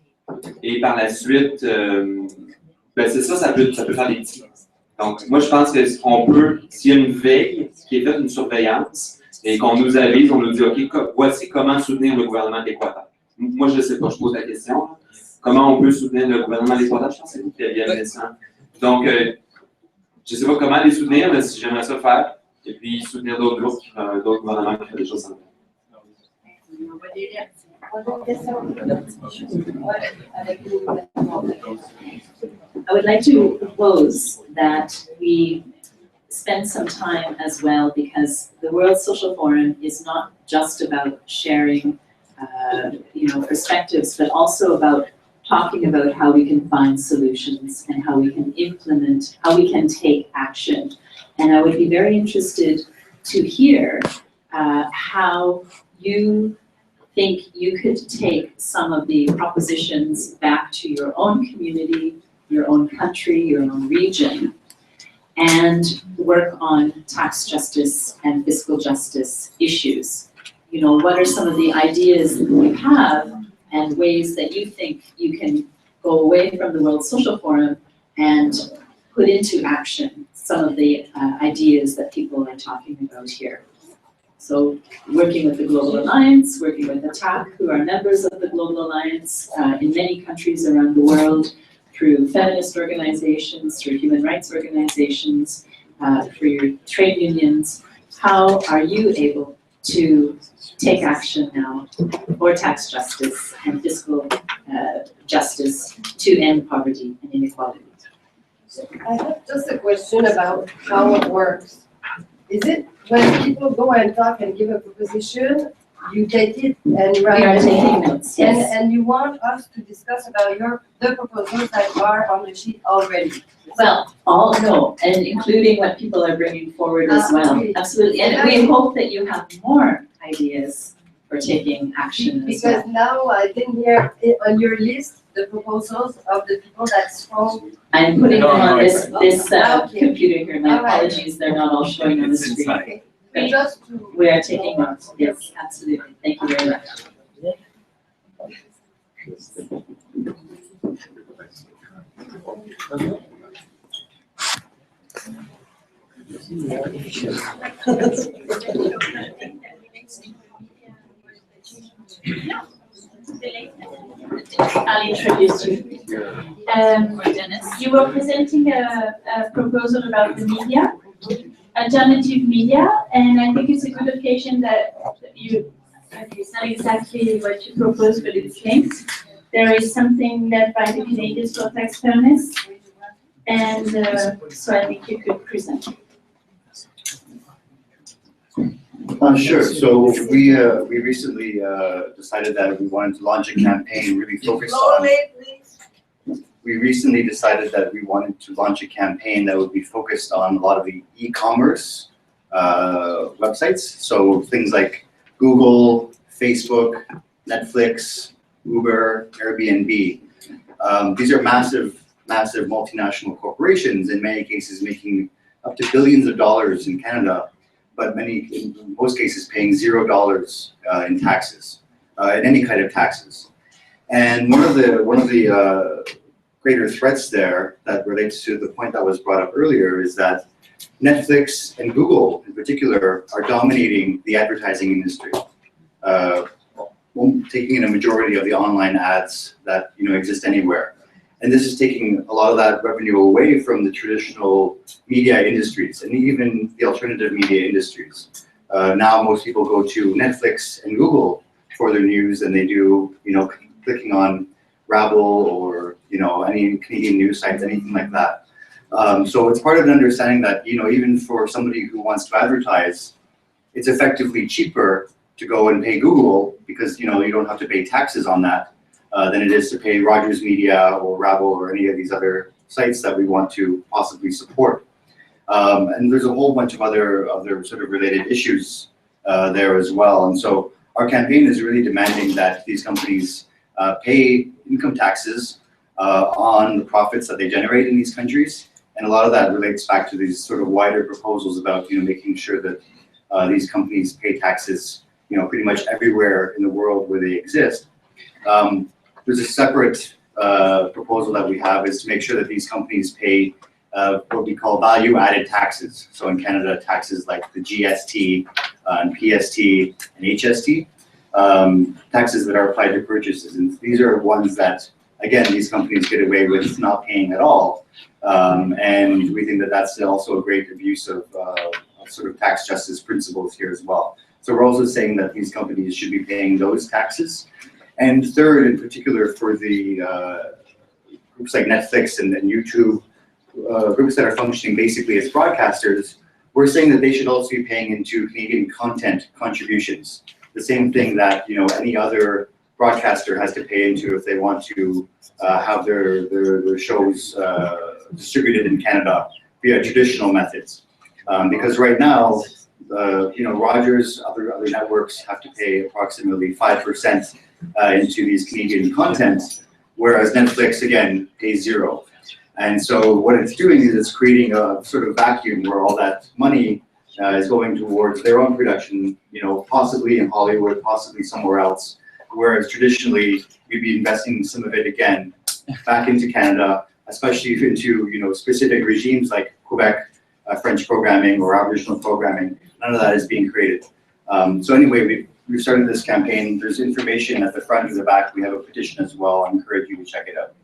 Et par la suite, c'est ça peut faire des petits. Donc, moi, je pense qu'on peut, s'il y a une veille qui est faite, une surveillance, et qu'on nous avise, on nous dit, OK, voici comment soutenir le gouvernement de l'Équateur. Moi, je ne sais pas, je pose la question. Comment on peut soutenir le gouvernement de l'Équateur? Je pense que c'est vous qui aviez amené ça. Donc, je ne sais pas comment les soutenir, mais si j'aimerais ça faire, et puis soutenir d'autres groupes, d'autres gouvernements qui font des choses en I would like to propose that we spend some time as well, because the World Social Forum is not just about sharing perspectives, but also about talking about how we can find solutions and how we can implement, how we can take action. And I would be very interested to hear how you think you could take some of the propositions back to your own community, your own country, your own region, and work on tax justice and fiscal justice issues. You know, what are some of the ideas that you have and ways that you think you can go away from the World Social Forum and put into action some of the ideas that people are talking about here. So working with the Global Alliance, working with ATTAC, who are members of the Global Alliance in many countries around the world, through feminist organizations, through human rights organizations, through your trade unions. How are you able to take action now for tax justice and fiscal justice to end poverty and inequality? I have just a question about how it works. Is it when people go and talk and give a proposition, You take it and We are taking notes, and, yes. and you want us to discuss about the proposals that are on the sheet already. Well, no, and including what people are bringing forward as well, Okay. absolutely. And we hope that you have more ideas for taking action as well. Because now I didn't hear it on your list the proposals of the people that spoke. I'm putting them on this Okay. computer here, my All right. apologies, they're not all showing on the screen. We just to We are taking notes, yes, absolutely, thank you very much. I'll introduce you. You were presenting a proposal about the media, alternative media, and I think it's a good occasion that it's not exactly what you proposed, but it's linked. There is something led by the Canadians for Tax Fairness, and so I think you could present. Sure. So we recently decided that we wanted to launch a campaign really focused on. We recently decided that we wanted to launch a campaign that would be focused on a lot of the e-commerce websites. So things like Google, Facebook, Netflix, Uber, Airbnb. These are massive multinational corporations, in many cases making up to billions of dollars in Canada, but in most cases paying $0 in taxes, in any kind of taxes. And one of the greater threats there that relates to the point that was brought up earlier is that Netflix and Google in particular are dominating the advertising industry, taking in a majority of the online ads that exist anywhere. And this is taking a lot of that revenue away from the traditional media industries and even the alternative media industries. Now most people go to Netflix and Google for their news than they do, clicking on Rabble or any Canadian news sites, anything like that. So it's part of an understanding that even for somebody who wants to advertise, it's effectively cheaper to go and pay Google because you don't have to pay taxes on that than it is to pay Rogers Media or Rabble or any of these other sites that we want to possibly support. And there's a whole bunch of other sort of related issues there as well. And so our campaign is really demanding that these companies pay income taxes on the profits that they generate in these countries. And a lot of that relates back to these sort of wider proposals about making sure that these companies pay taxes pretty much everywhere in the world where they exist. There's a separate proposal that we have is to make sure that these companies pay what we call value-added taxes. So in Canada, taxes like the GST and PST and HST, taxes that are applied to purchases. And these are ones that, again, these companies get away with not paying at all. And we think that that's also a great abuse of sort of tax justice principles here as well. So we're also saying that these companies should be paying those taxes. And third, in particular, for the groups like Netflix and YouTube, groups that are functioning basically as broadcasters, we're saying that they should also be paying into Canadian content contributions. The same thing that any other broadcaster has to pay into if they want to have their shows distributed in Canada via traditional methods. Because right now, Rogers, other networks have to pay approximately 5% into these Canadian content, whereas Netflix, again, pays 0. And so what it's doing is it's creating a sort of vacuum where all that money is going towards their own production, possibly in Hollywood, possibly somewhere else, whereas traditionally we'd be investing some of it again back into Canada, especially into specific regimes like Quebec, French programming or Aboriginal programming. None of that is being created. So anyway, we've started this campaign. There's information at the front and the back. We have a petition as well. I encourage you to check it out.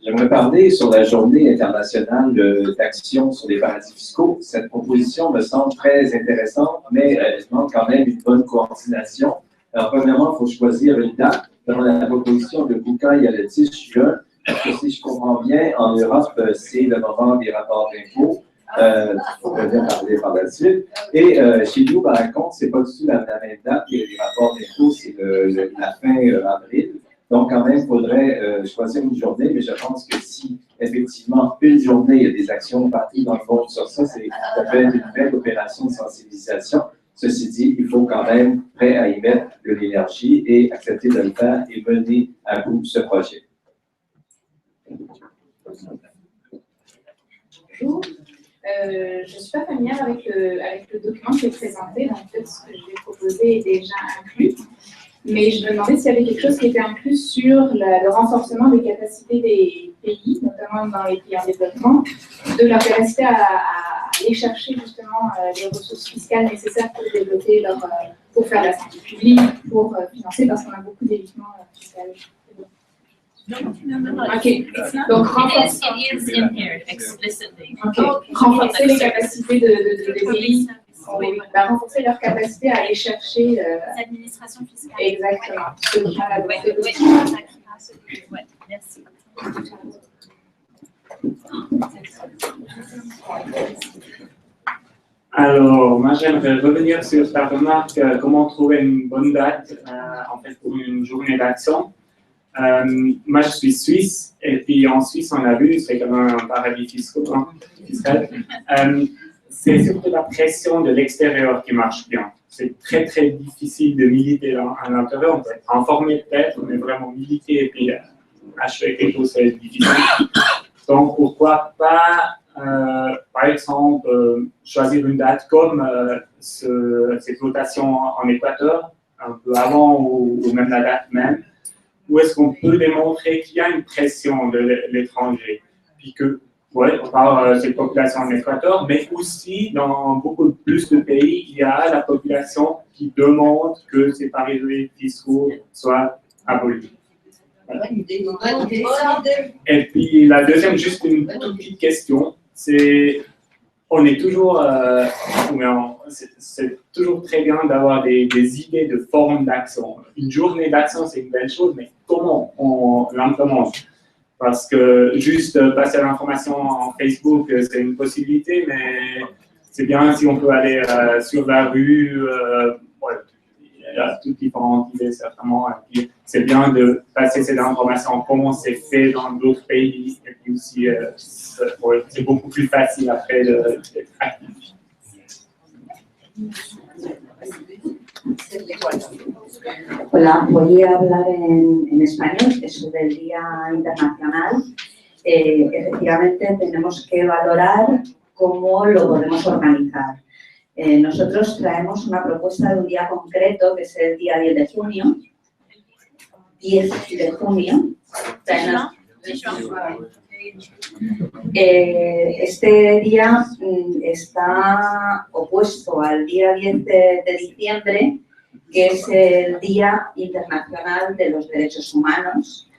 J'aimerais parler sur la journée internationale d'action sur les paradis fiscaux. Cette proposition me semble très intéressante, mais elle demande quand même une bonne coordination. Alors, premièrement, il faut choisir une date. Dans la proposition de Boucaille, il y a le 10 juin, Parce que si je comprends bien, en Europe, c'est le moment des rapports d'impôts. On va bien parler par la suite. Et chez nous, par contre, c'est pas du tout la même date. Les rapports d'impôts, c'est la fin avril. Donc, quand même, il faudrait choisir une journée, mais je pense que si, effectivement, une journée, il y a des actions parties dans le monde sur ça, ça peut être une belle opération de sensibilisation. Ceci dit, il faut quand même prêt à y mettre de l'énergie et accepter de le faire et mener à bout ce projet. Bonjour. Je ne suis pas familière avec le document qui est présenté, donc peut-être ce que je vais proposer est déjà inclus. Mais je me demandais s'il y avait quelque chose qui était inclus sur le renforcement des capacités des pays, notamment dans les pays en développement, de leur capacité à aller chercher justement les ressources fiscales nécessaires pour développer pour faire la santé publique, pour financer, parce qu'on a beaucoup d'évitements fiscaux. Ok, donc renforcer les capacités des pays. Oui, renforcer leur capacité à aller chercher l'administration fiscale. Exactement. Ceux qui ont la volonté de ouais, merci. Alors, moi j'aimerais revenir sur ta remarque, comment trouver une bonne date en fait pour une journée d'action. Moi je suis suisse, et puis en Suisse on a vu, c'est quand même un paradis fiscal. C'est surtout la pression de l'extérieur qui marche bien. C'est très très difficile de militer à l'intérieur. On peut être informé peut-être, mais vraiment militer et puis achever quelque chose, c'est difficile. Donc pourquoi pas, par exemple, choisir une date comme cette votation en Équateur, un peu avant ou même la date même, où est-ce qu'on peut démontrer qu'il y a une pression de l'étranger, puis que ouais, on parle de cette population en Équateur, mais aussi dans beaucoup plus de pays, il y a la population qui demande que ces paradis fiscaux soient abolis. Voilà. Et puis la deuxième, juste une toute petite question, c'est on est toujours, c'est toujours très bien d'avoir des idées de formes d'action. Une journée d'action, c'est une belle chose, mais comment on l'implémente? Parce que juste passer l'information en Facebook, c'est une possibilité, mais c'est bien si on peut aller sur la rue. Ouais, il y a toutes différentes idées, certainement. C'est bien de passer cette information, comment c'est fait dans d'autres pays. Et puis aussi, c'est beaucoup plus facile après d'être actif. Hola, voy a hablar en español, es sobre el Día Internacional. Efectivamente, tenemos que valorar cómo lo podemos organizar. Nosotros traemos una propuesta de un día concreto, que es el día 10 de junio. 10 de junio. Este día está opuesto al día 10 de diciembre, que es el Día Internacional de los Derechos Humanos.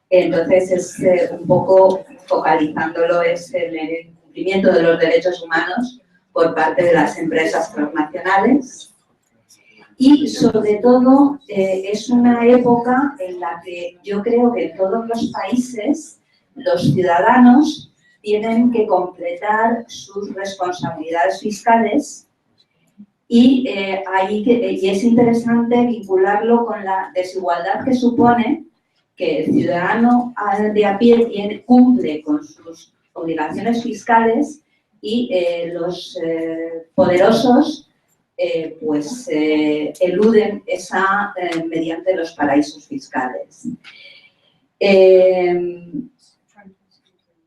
Entonces, es un poco focalizándolo, es el cumplimiento de los derechos humanos por parte de las empresas transnacionales. Y, sobre todo, es una época en la que yo creo que en todos los países los ciudadanos tienen que completar sus responsabilidades fiscales y es interesante vincularlo con la desigualdad que supone que el ciudadano de a pie cumple con sus obligaciones fiscales y los poderosos eluden esa mediante los paraísos fiscales.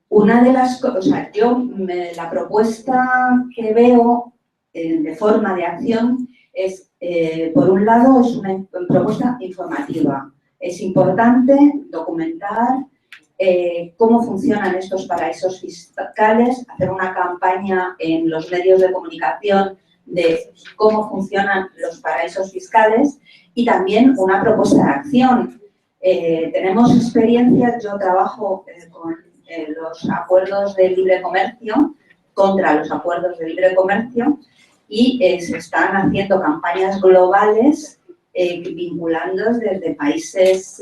Una de las cosas, la propuesta que veo de forma de acción es, por un lado, es una propuesta informativa. Es importante documentar cómo funcionan estos paraísos fiscales, hacer una campaña en los medios de comunicación de cómo funcionan los paraísos fiscales y también una propuesta de acción. Tenemos experiencia, yo trabajo con los acuerdos de libre comercio, contra los acuerdos de libre comercio, y se están haciendo campañas globales vinculando desde países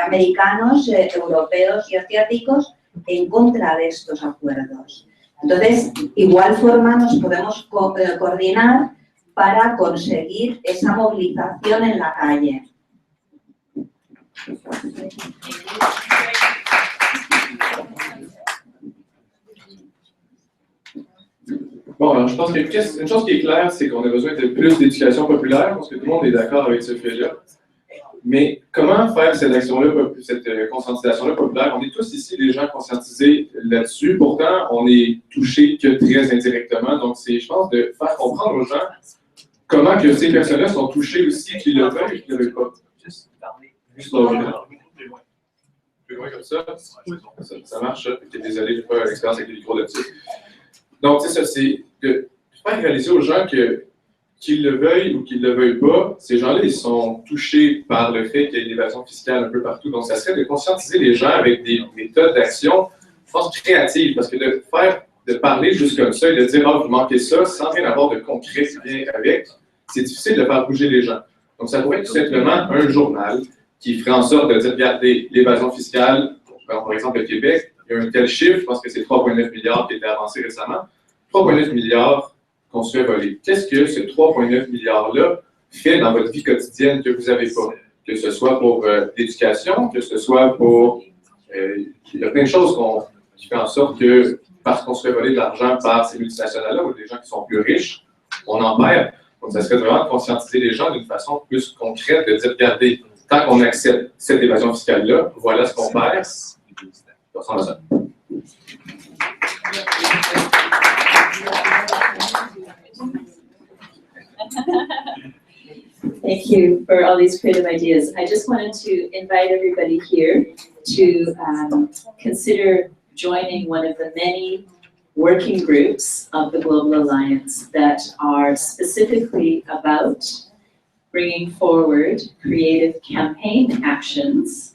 americanos, europeos y asiáticos en contra de estos acuerdos. Entonces, igual forma nos podemos coordinar para conseguir esa movilización en la calle. Bon, alors je pense qu'une chose qui est claire, c'est qu'on a besoin de plus d'éducation populaire, parce que tout le monde est d'accord avec ce fait-là. Mais comment faire cette action-là, cette conscientisation-là populaire? On est tous ici des gens conscientisés là-dessus, pourtant on est touchés que très indirectement. Donc c'est, je pense, de faire comprendre aux gens comment que ces personnes-là sont touchées aussi, qu'ils le veulent ou qu'ils ne le veulent pas. Juste plus loin comme ça. Ça marche, ça. Désolé, je n'ai pas l'expérience avec les micros là-dessus. Donc, c'est ça, c'est de faire réaliser aux gens que qu'ils le veuillent ou qu'ils ne le veuillent pas, ces gens-là, ils sont touchés par le fait qu'il y a une évasion fiscale un peu partout. Donc, ça serait de conscientiser les gens avec des méthodes d'action, je pense, créatives, parce que de parler juste comme ça et de dire « Ah, vous manquez ça », sans rien avoir de concret bien avec, c'est difficile de faire bouger les gens. Donc, ça pourrait être tout simplement un journal qui ferait en sorte de dire « Regardez, l'évasion fiscale, par exemple, le Québec, il y a un tel chiffre, je pense que c'est 3,9 milliards qui a été avancé récemment, 3,9 milliards qu'on se fait voler. Qu'est-ce que ce 3,9 milliards-là fait dans votre vie quotidienne que vous n'avez pas? Que ce soit pour l'éducation, que ce soit pour... il y a plein de choses qui font en sorte que, parce qu'on se fait voler de l'argent par ces multinationales-là ou des gens qui sont plus riches, on en perd. Donc, ça serait vraiment de conscientiser les gens d'une façon plus concrète, de dire, regardez, tant qu'on accepte cette évasion fiscale-là, voilà ce qu'on perd. Ça ressemble à ça. Thank you for all these creative ideas. I just wanted to invite everybody here to consider joining one of the many working groups of the Global Alliance that are specifically about bringing forward creative campaign actions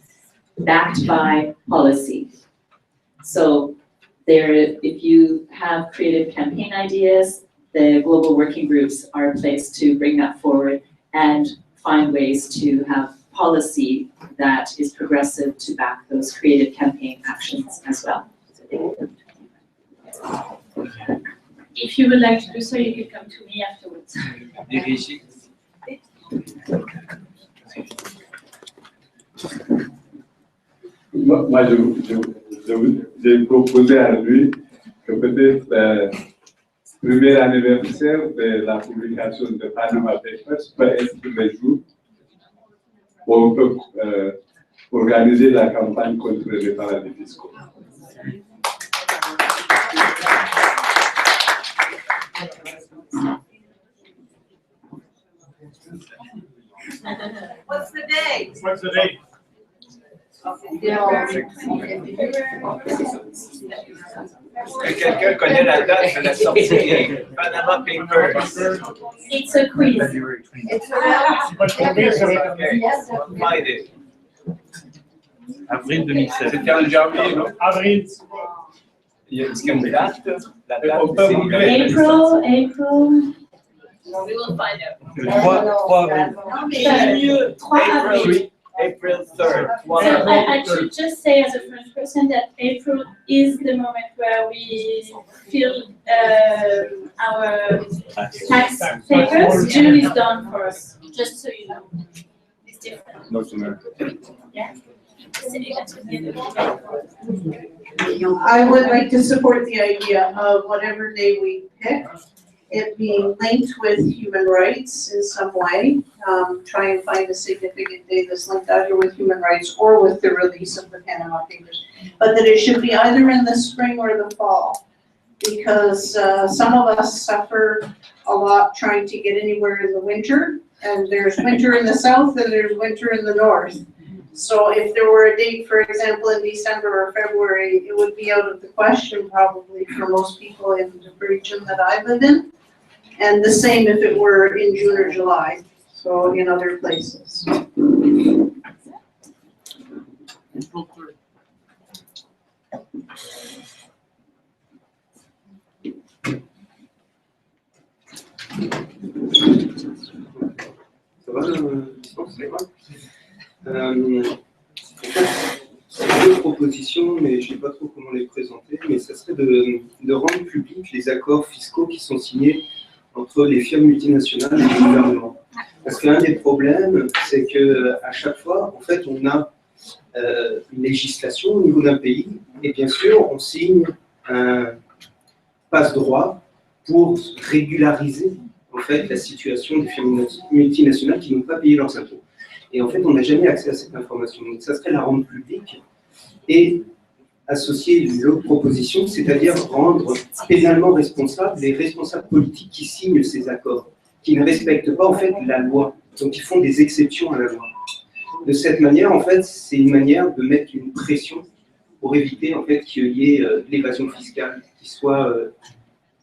backed by policy. So if you have creative campaign ideas, the global working groups are a place to bring that forward and find ways to have policy that is progressive to back those creative campaign actions as well. If you would like to do so, you can come to me afterwards. Moi, j'ai proposé à lui que peut-être le premier anniversaire de la publication de Panama Papers peut être le jour où on peut organiser la campagne contre les paradis fiscaux. What's the date? What's the date? Quelqu'un connaît la date de la sortie des Panama Papers? It's a quiz. It's Find it. Avril 2007. C'était en janvier, non? Avril. Est-ce qu'il y a une date? La date, April. We will find out. Le 3 avril. April 3rd. So I should just say as a French person that April is the moment where we fill our tax papers. June is done for us, just so you know. It's different. North America. Yeah. I would like to support the idea of whatever day we pick, it being linked with human rights in some way. Try and find a significant day that's linked either with human rights or with the release of the Panama Papers. But that it should be either in the spring or the fall. Because some of us suffer a lot trying to get anywhere in the winter. And there's winter in the south and there's winter in the north. So if there were a date, for example, in December or February, it would be out of the question probably for most people in the region that I live in. And the same if it were in June or July, so in other places. Ça va, C'est deux propositions, mais je ne sais pas trop comment les présenter, mais ça serait de rendre publics les accords fiscaux qui sont signés entre les firmes multinationales et le gouvernement. Parce qu'un des problèmes, c'est qu'à chaque fois, en fait, on a une législation au niveau d'un pays, et bien sûr, on signe un passe-droit pour régulariser en fait, la situation des firmes multinationales qui n'ont pas payé leurs impôts. Et en fait, on n'a jamais accès à cette information. Donc, ça serait la rendre publique et associer l'autre proposition, c'est-à-dire rendre pénalement responsables les responsables politiques qui signent ces accords, qui ne respectent pas en fait la loi, donc ils font des exceptions à la loi. De cette manière, en fait, c'est une manière de mettre une pression pour éviter en fait qu'il y ait l'évasion fiscale qui soit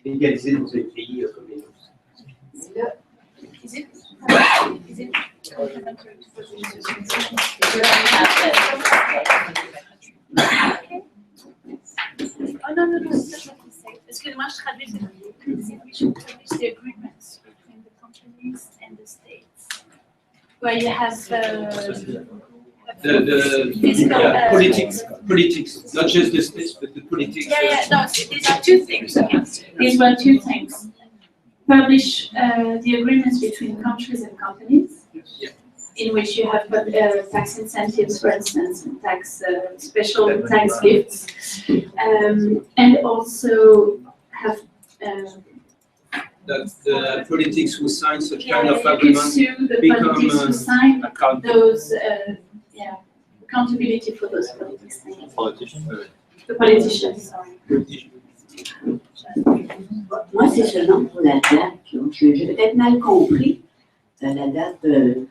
légalisée dans un pays comme les nôtres. Oh non, non, non, c'est pas what he said. Excusez-moi, je traduis. We should publish the agreements between the companies and the states, where you have politics, not just the states, but the politics. Yeah, no, these are two things. Okay. These were two things. Publish the agreements between countries and companies, in which you have tax incentives, for instance, and special tax gifts, and also have the politics who sign such kind of agreement the politics who sign those accountability for those politics. The politicians, sorry. Moi, c'est seulement pour la date. J'ai peut-être mal compris la date de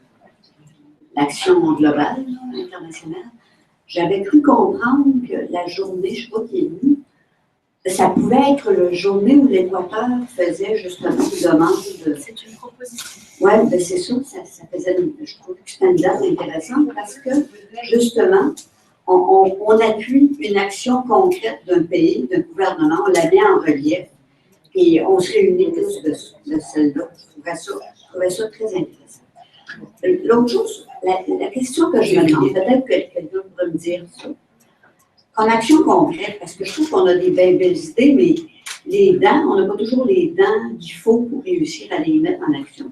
l'action globale internationale. J'avais cru comprendre que la journée, je ne sais pas qui est venue, ça pouvait être la journée où l'Équateur faisait justement une demande de... C'est une proposition. Oui, ben c'est ça, ça faisait, je trouve que c'était une date intéressante parce que, justement, on appuie une action concrète d'un pays, d'un gouvernement, on la met en relief et on se réunit de celle-là. Je trouvais ça très intéressant. L'autre chose, la question que je me demande, peut-être que quelqu'un pourrait me dire ça, en action concrète, parce que je trouve qu'on a des belles idées, mais les dents, on n'a pas toujours les dents qu'il faut pour réussir à les mettre en action.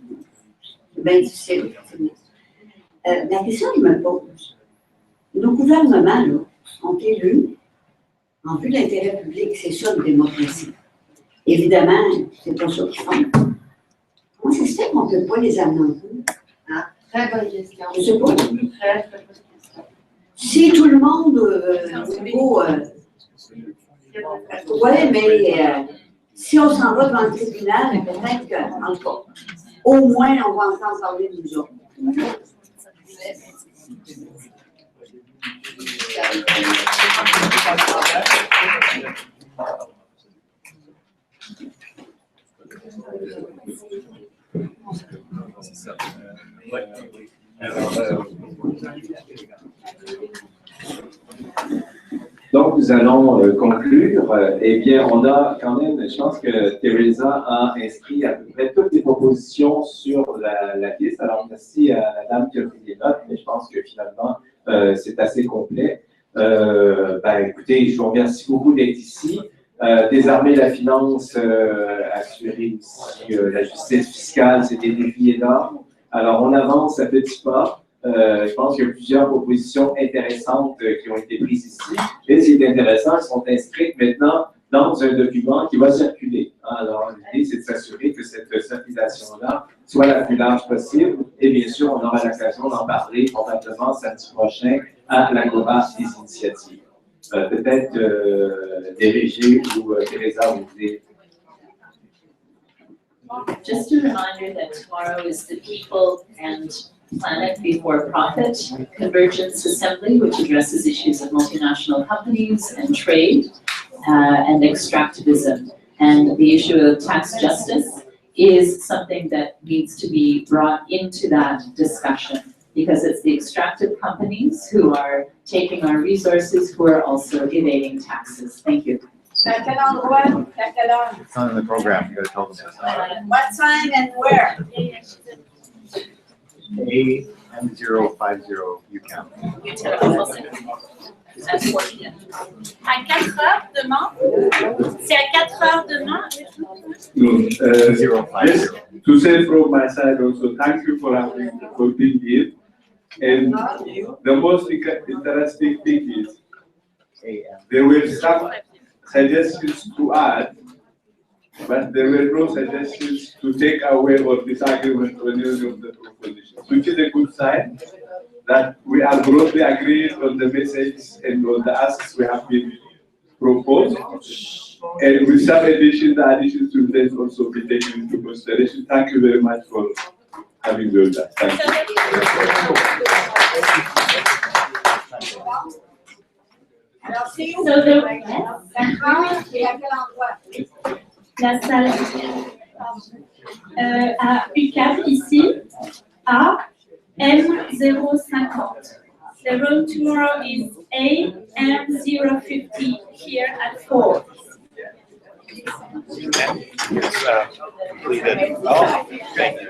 C'est bien difficile, effectivement. La question que je me pose, nos gouvernements là, sont élus en vue de l'intérêt public, c'est ça une démocratie. Évidemment, c'est pas ça qu'ils font. Comment ça se fait qu'on ne peut pas les amener en cours? Hein? Très bonne question. Je sais pas. Très bonne question. Si tout le monde au niveau... oui, mais si on s'en va devant le tribunal, peut-être qu'en tout cas, au moins, on va entendre parler de nous autres. Donc, nous allons conclure. Eh bien, on a quand même, je pense que Teresa a inscrit à peu près toutes les propositions sur la liste. Alors, merci à la dame qui a pris des notes, mais je pense que finalement, c'est assez complet. Écoutez, je vous remercie beaucoup d'être ici. Désarmer la finance, assurer aussi la justice fiscale, c'est des défis énormes. Alors, on avance à petits pas. Je pense qu'il y a plusieurs propositions intéressantes qui ont été prises ici. Et ce qui est intéressant, elles sont inscrites maintenant dans un document qui va circuler. Alors, l'idée, c'est de s'assurer que cette circulation-là soit la plus large possible. Et bien sûr, on aura l'occasion d'en parler probablement samedi prochain à l'Agora des initiatives. Peut-être Dérégé ou Teresa, vous voulez. Just a reminder that tomorrow is the People and Planet Before Profit Convergence Assembly, which addresses issues of multinational companies and trade and extractivism. And the issue of tax justice is something that needs to be brought into that discussion because it's the extractive companies who are taking our resources who are also evading taxes. Thank you. À quel endroit? À quelle heure? It's not in the program, you gotta tell them. What time and where? M050 UCAM. À 4 heures demain? C'est à 4 heures demain? Yes, to say from my side also, thank you for being here. And the most interesting thing is, there were some suggestions to add, but there were no suggestions to take away or disagree with any of the propositions, which is a good sign that we are broadly agreed on the message and on the asks we have been proposed. And with some additions, the additions will then also be taken into consideration. Thank you very much for having done that. Thank you. La salle à UCAM ici à M050. The room tomorrow is AM050 here at 4. Completed. Oh, okay.